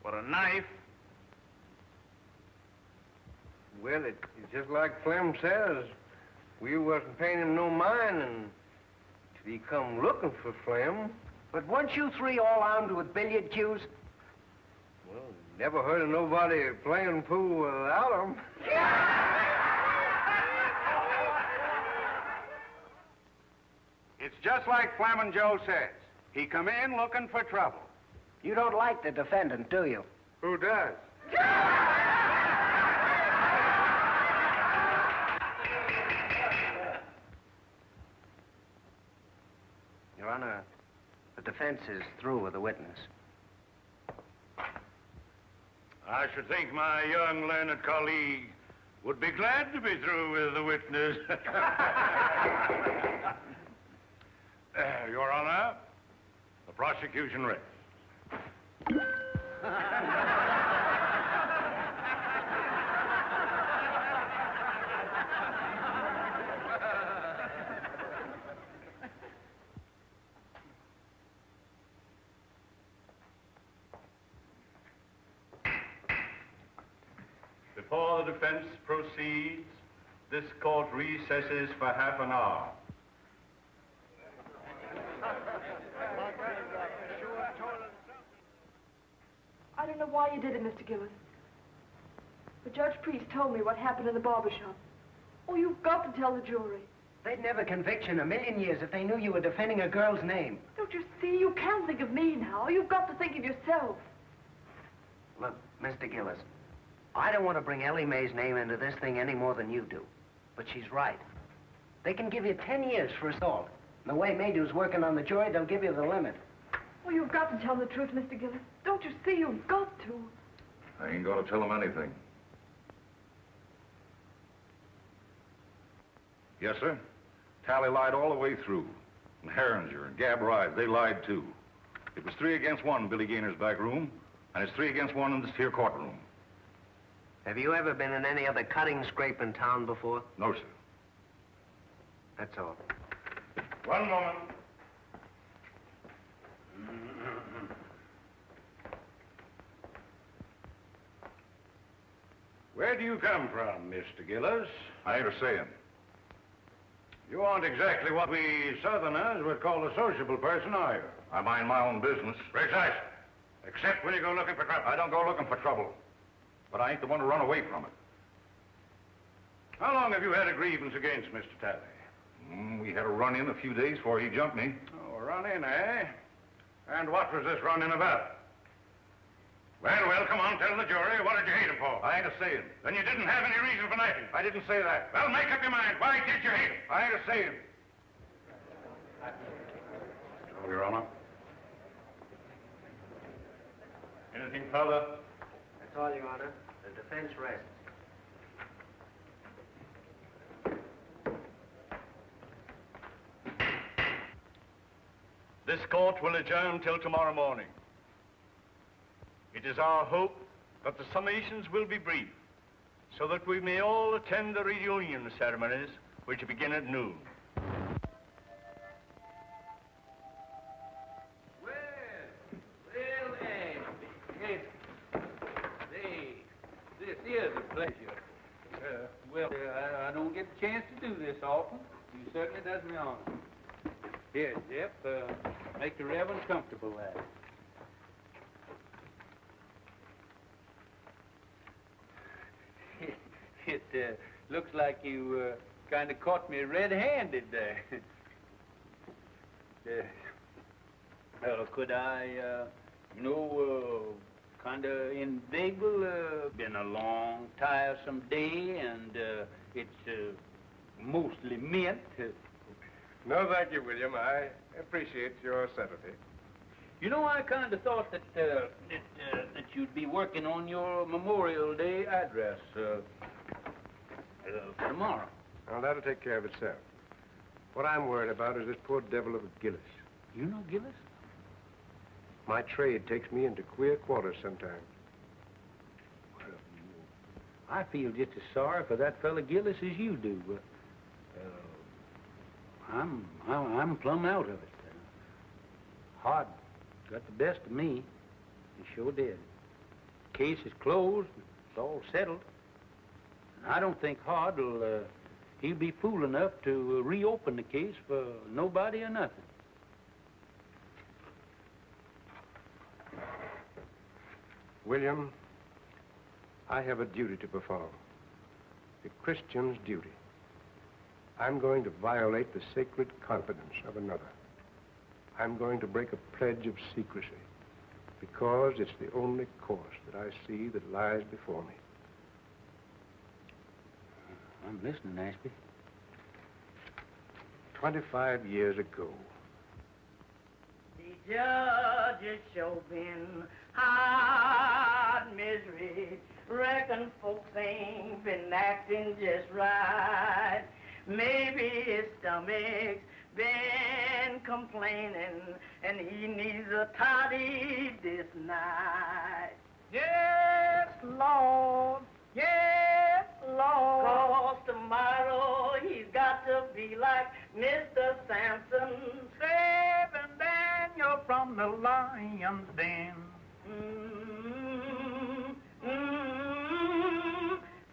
with a knife. Well, it's just like Clem says. We wasn't paying him no mind and he come looking for Clem. But weren't you three all armed with billiard cues? Well, never heard of nobody playing pool without him. It's just like Flamin' Joe says. He come in looking for trouble. You don't like the defendant, do you? Who does? Your Honor, the defense is through with the witness. I should think my young learned colleague would be glad to be through with the witness. Your Honor, the prosecution rests. Before the defense proceeds, this court recesses for half an hour. I don't know why you did it, Mr. Gillis. But Judge Priest told me what happened in the barber shop. Oh, you've got to tell the jury. They'd never convict you in a million years if they knew you were defending a girl's name. Don't you see? You can't think of me now. You've got to think of yourself. Look, Mr. Gillis, I don't want to bring Ellie Mae's name into this thing any more than you do. But she's right. They can give you 10 years for assault. And the way Maydew's working on the jury, they'll give you the limit. Oh, you've got to tell the truth, Mr. Gillis. Don't you see? You've got to. I ain't gonna tell him anything. Yes, sir. Tally lied all the way through. And Herringer and Gab Rise, they lied too. It was 3 against 1 in Billy Gaynor's back room, and it's 3 against 1 in this here courtroom. Have you ever been in any other cutting scrape in town before? No, sir. That's all. One moment. Where do you come from, Mr. Gillis? I ain't a saying. You aren't exactly what we Southerners would call a sociable person, are you? I mind my own business. Precisely. Except when you go looking for trouble. I don't go looking for trouble. But I ain't the one to run away from it. How long have you had a grievance against Mr. Talley? We had a run-in a few days before he jumped me. Oh, a run-in, eh? And what was this run-in about? Well, come on, tell the jury. What did you hate him for? I ain't a saying. Then you didn't have any reason for knifing. I didn't say that. Well, make up your mind. Why did you hate him? I ain't a saying. Oh, Your Honor. Anything further? That's all, Your Honor. The defense rests. This court will adjourn till tomorrow morning. It is our hope that the summations will be brief, so that we may all attend the reunion ceremonies, which begin at noon. This is a pleasure. I don't get the chance to do this often. You certainly does me honor. Here, Jeff, make the Reverend comfortable there. looks like you kind of caught me red-handed there. Could I, kind of inveigle? Been a long, tiresome day, and it's mostly mint. No, thank you, William. I appreciate your subtlety. You know, I kind of thought that you'd be working on your Memorial Day address for tomorrow. Well, that'll take care of itself. What I'm worried about is this poor devil of a Gillis. You know Gillis? My trade takes me into queer quarters sometimes. Well, I feel just as sorry for that fella Gillis as you do. I'm plumb out of it. Hard got the best of me. He sure did. Case is closed. It's all settled. And I don't think Hard will, he'll be fool enough to reopen the case for nobody or nothing. William, I have a duty to perform. A Christian's duty. I'm going to violate the sacred confidence of another. I'm going to break a pledge of secrecy because it's the only course that I see that lies before me. I'm listening, Ashby. 25 years ago. The judge is sure been hard misery. Reckon folks ain't been acting just right. Maybe his stomach's been complaining, and he needs a toddy this night. Yes, Lord. Yes, Lord. 'Cause tomorrow he's got to be like Mr. Sampson. Saving Daniel from the lion's den.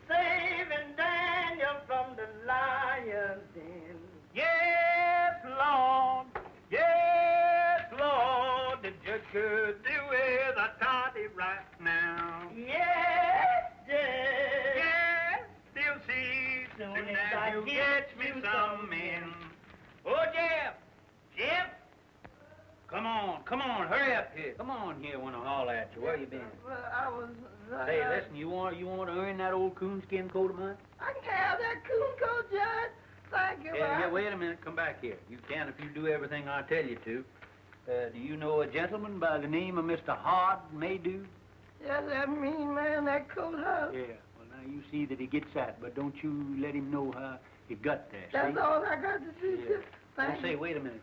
Saving Daniel from the lion's den. Yes, Lord. Yes, Lord. The judge could do with a toddy right now. Yes, Judge. Yes, still see soon as you get me some men. Oh, Jeff. Jeff. Come on, hurry up here. Come on here when I holler at you. Where you been? Well, I was... Hey, listen, you want to earn that old coonskin coat of mine? I can have that coon coat, Judge. Thank you. Yeah, wait a minute. Come back here. You can if you do everything I tell you to. Do you know a gentleman by the name of Mr. Hard Maydew? Yes, that mean man, that coat house. Yeah. Well, now you see that he gets that, but don't you let him know how he got there. That's see? all I got to do, Yeah. sir. Well, Thank say, you. wait a minute.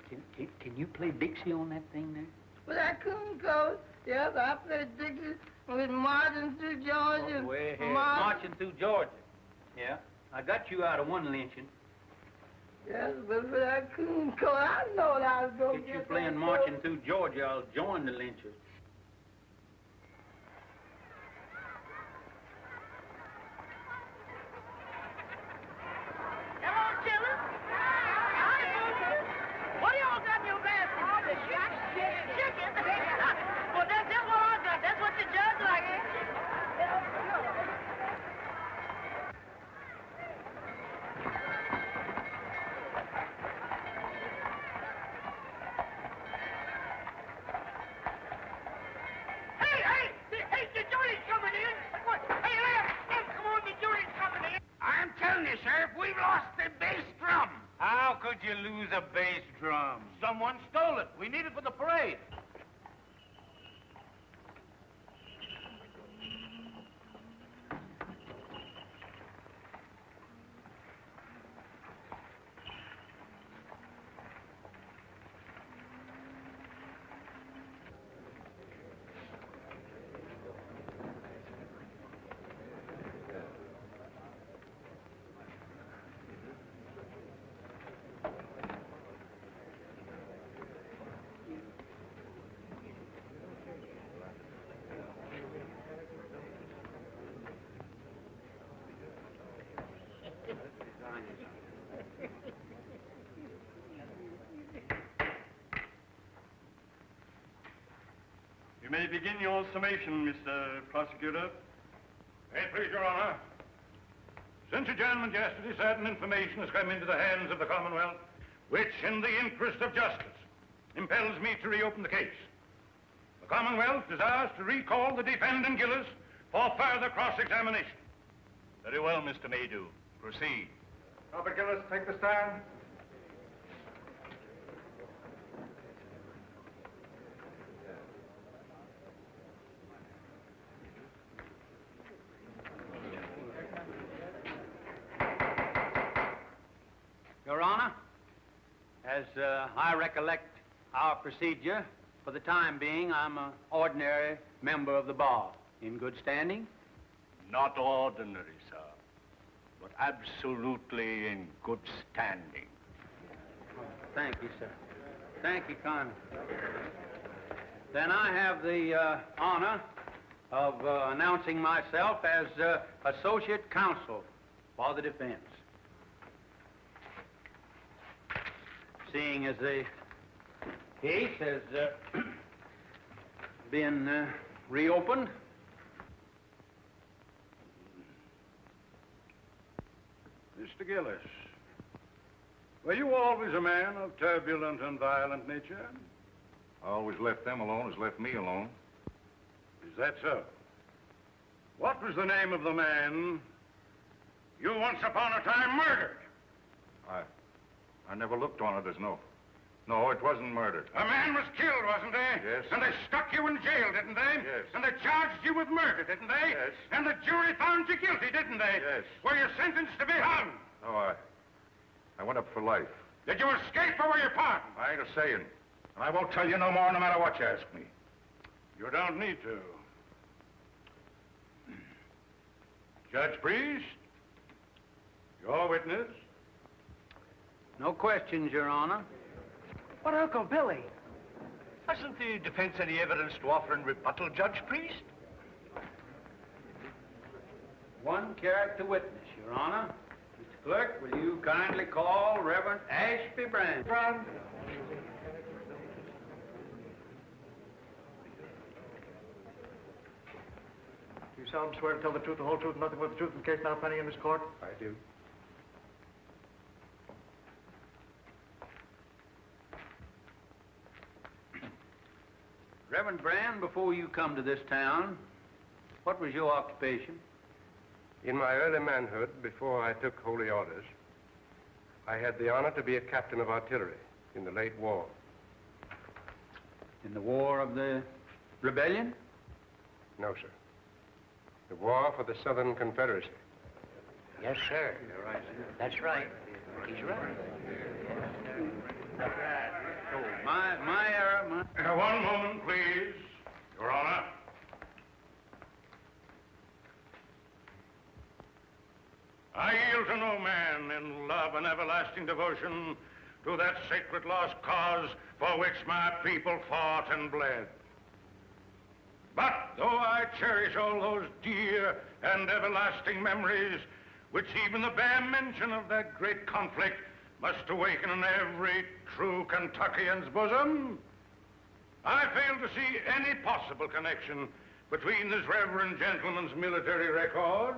Can you play Dixie on that thing there? With that coon coat, yes, I played Dixie with Marching Through Georgia. Way ahead. Marching through Georgia. Yeah. I got you out of one lynching. Yes, but for that coon coat, I know that I was going to Get you get playing that Marching coat. Through Georgia, I'll join the lynchers. Hello, children. Hi, folks. What do y'all got in your basket? Oh, the chicken. Well, that's what I got. That's what the judge likes. Hey, the jury's coming in. Hey, Lem, come on, the jury's coming in. I'm telling you, Sheriff, we've lost the bass drum. How could you lose a bass drum? Someone stole it. We need it for the parade. You may begin your summation, Mr. Prosecutor. Hey, please, Your Honor. Since adjournment yesterday, certain information has come into the hands of the Commonwealth, which, in the interest of justice, impels me to reopen the case. The Commonwealth desires to recall the defendant Gillis for further cross-examination. Very well, Mr. Maydew. Proceed. Robert Gillis, take the stand. Your Honor, as I recollect our procedure, for the time being, I'm an ordinary member of the bar. In good standing? Not ordinary, sir, but absolutely in good standing. Thank you, sir. Thank you kindly. Then I have the honor of announcing myself as Associate Counsel for the defense. Seeing as the case has been reopened, Mr. Gillis, were you always a man of turbulent and violent nature? I always left them alone as left me alone. Is that so? What was the name of the man you once upon a time murdered? I never looked on it as no, it wasn't murder. A man was killed, wasn't he? Yes. And they stuck you in jail, didn't they? Yes. And they charged you with murder, didn't they? Yes. And the jury found you guilty, didn't they? Yes. Were you sentenced to be hung? No, I went up for life. Did you escape or were you pardoned? I ain't a saying. And I won't tell you no more no matter what you ask me. You don't need to. Judge Priest, your witness. no questions, Your Honor. But, Uncle Billy, Hasn't the defense any evidence to offer in rebuttal, Judge Priest? One character witness, Your Honor. Mr. Clerk, will you kindly call Reverend Ashby Brand? You solemnly swear to tell the truth, the whole truth, and nothing but the truth in the case now pending in this court? I do. Reverend Brand, before you come to this town, what was your occupation? In my early manhood, before I took holy orders, I had the honor to be a captain of artillery in the late war. In the War of the Rebellion? No, sir. The war for the Southern Confederacy. Yes, sir. That's right. He's right. My error, One moment, please, Your Honor. I yield to no man in love and everlasting devotion to that sacred lost cause for which my people fought and bled. But though I cherish all those dear and everlasting memories, which even the bare mention of that great conflict must awaken in every true Kentuckian's bosom, I fail to see any possible connection between this reverend gentleman's military record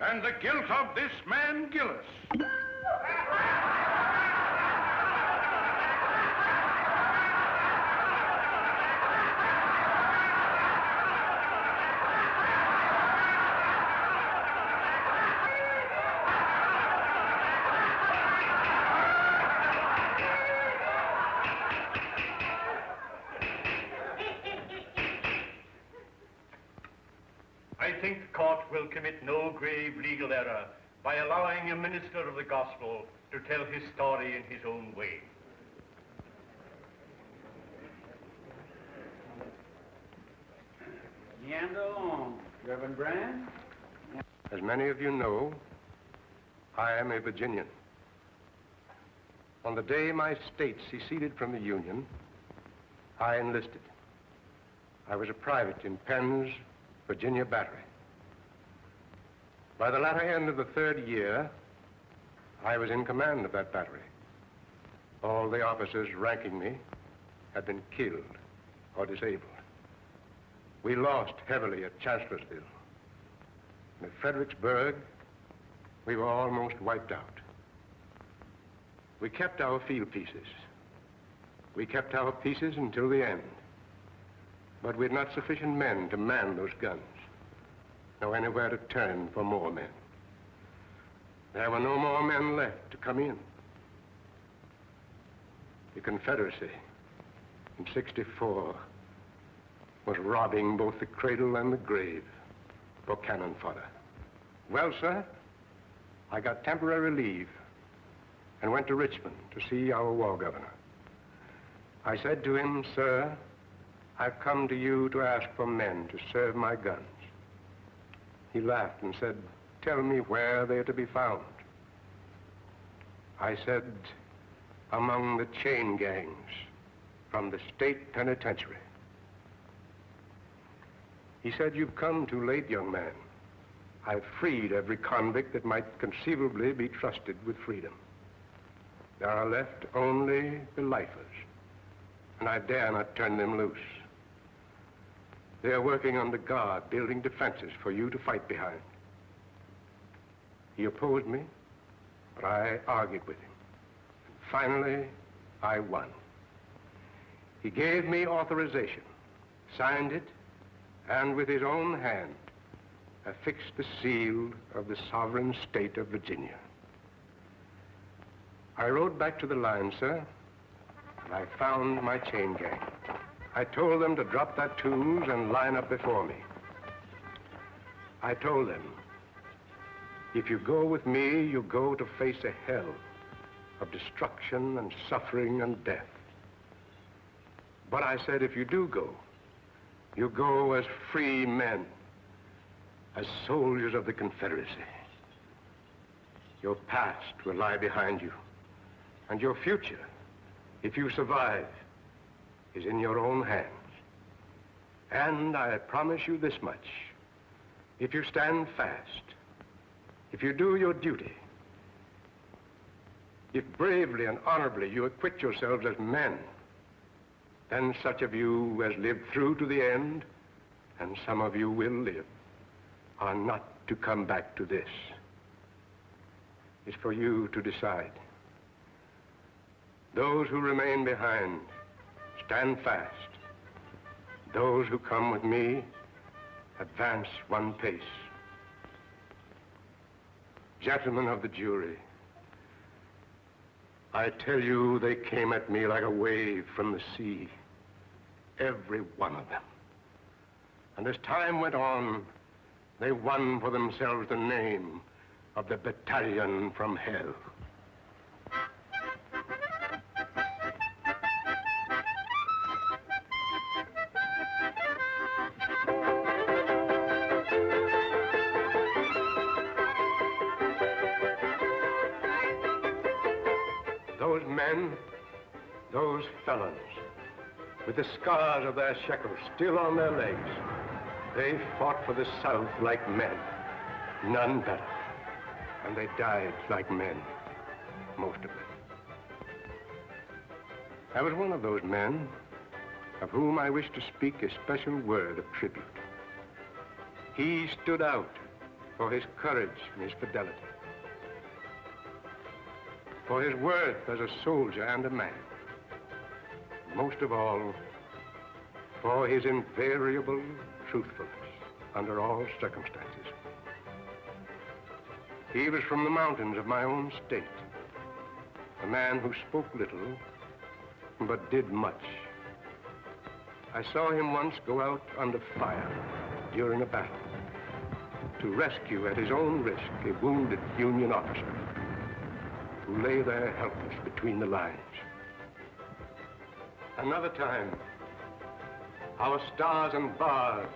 and the guilt of this man, Gillis. I think the court will commit no grave legal error by allowing a minister of the gospel to tell his story in his own way. Meander along, Reverend Brand. As many of you know, I am a Virginian. On the day my state seceded from the Union, I enlisted. I was a private in Penn's Virginia Battery. By the latter end of the third year, I was in command of that battery. All the officers ranking me had been killed or disabled. We lost heavily at Chancellorsville. And at Fredericksburg, we were almost wiped out. We kept our field pieces. We kept our pieces until the end. But we had not sufficient men to man those guns, nor anywhere to turn for more men. There were no more men left to come in. The Confederacy in '64 was robbing both the cradle and the grave for cannon fodder. Well, sir, I got temporary leave and went to Richmond to see our war governor. I said to him, "Sir, I've come to you to ask for men to serve my guns." He laughed and said, "Tell me where they're to be found." I said, "Among the chain gangs from the state penitentiary." He said, "You've come too late, young man. I've freed every convict that might conceivably be trusted with freedom. There are left only the lifers, and I dare not turn them loose. They are working under guard, building defenses for you to fight behind." He opposed me, but I argued with him. And finally, I won. He gave me authorization, signed it, and with his own hand, affixed the seal of the sovereign state of Virginia. I rode back to the line, sir, and I found my chain gang. I told them to drop their tools and line up before me. I told them, if you go with me, you go to face a hell of destruction and suffering and death. But I said, if you do go, you go as free men, as soldiers of the Confederacy. Your past will lie behind you, and your future, if you survive, is in your own hands. And I promise you this much: if you stand fast, if you do your duty, if bravely and honorably you acquit yourselves as men, then such of you as live through to the end, and some of you will live, are not to come back to this. It's for you to decide. Those who remain behind, stand fast. Those who come with me, advance one pace. Gentlemen of the jury, I tell you, they came at me like a wave from the sea, every one of them. And as time went on, they won for themselves the name of the battalion from hell. Those men, those felons, with the scars of their shekels still on their legs, they fought for the South like men, none better. And they died like men, most of them. I was one of those men of whom I wish to speak a special word of tribute. He stood out for his courage and his fidelity, for his worth as a soldier and a man. Most of all, for his invariable truthfulness under all circumstances. He was from the mountains of my own state, a man who spoke little, but did much. I saw him once go out under fire during a battle to rescue at his own risk a wounded Union officer who lay there helpless between the lines. Another time, our stars and bars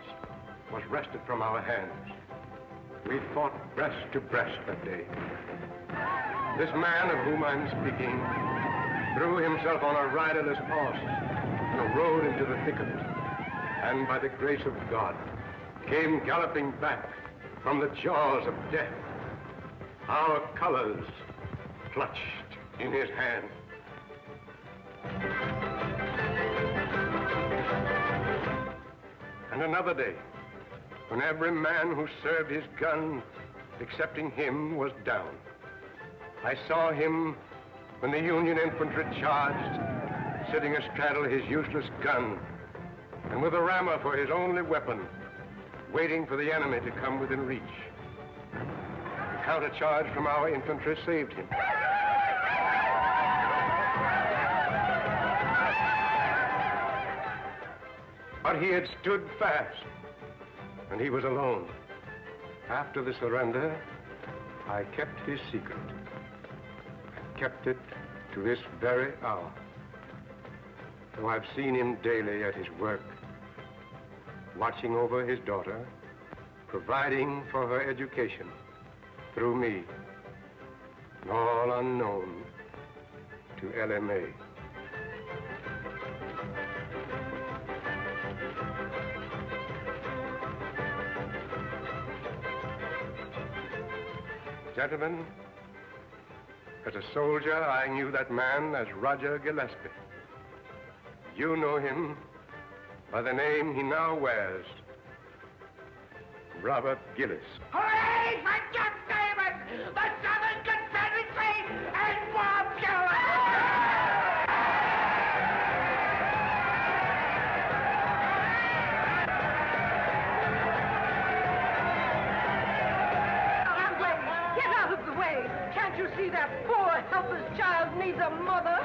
was wrested from our hands. We fought breast to breast that day. This man of whom I'm speaking threw himself on a riderless horse and rode into the thick of it, and by the grace of God, came galloping back from the jaws of death, our colors clutched in his hand. And another day, when every man who served his gun accepting him was down. I saw him when the Union infantry charged, sitting astraddle his useless gun, and with a rammer for his only weapon, waiting for the enemy to come within reach. The countercharge from our infantry saved him. But he had stood fast, and he was alone. After the surrender, I kept his secret. I kept it to this very hour. Though I've seen him daily at his work, watching over his daughter, providing for her education through me, and all unknown to LMA. Gentlemen, as a soldier, I knew that man as Roger Gillespie. You know him by the name he now wears, Robert Gillis. Hooray for John Davis, the Southern Confederacy, and Bob Get out of the way! Can't you see that poor, helpless child needs a mother?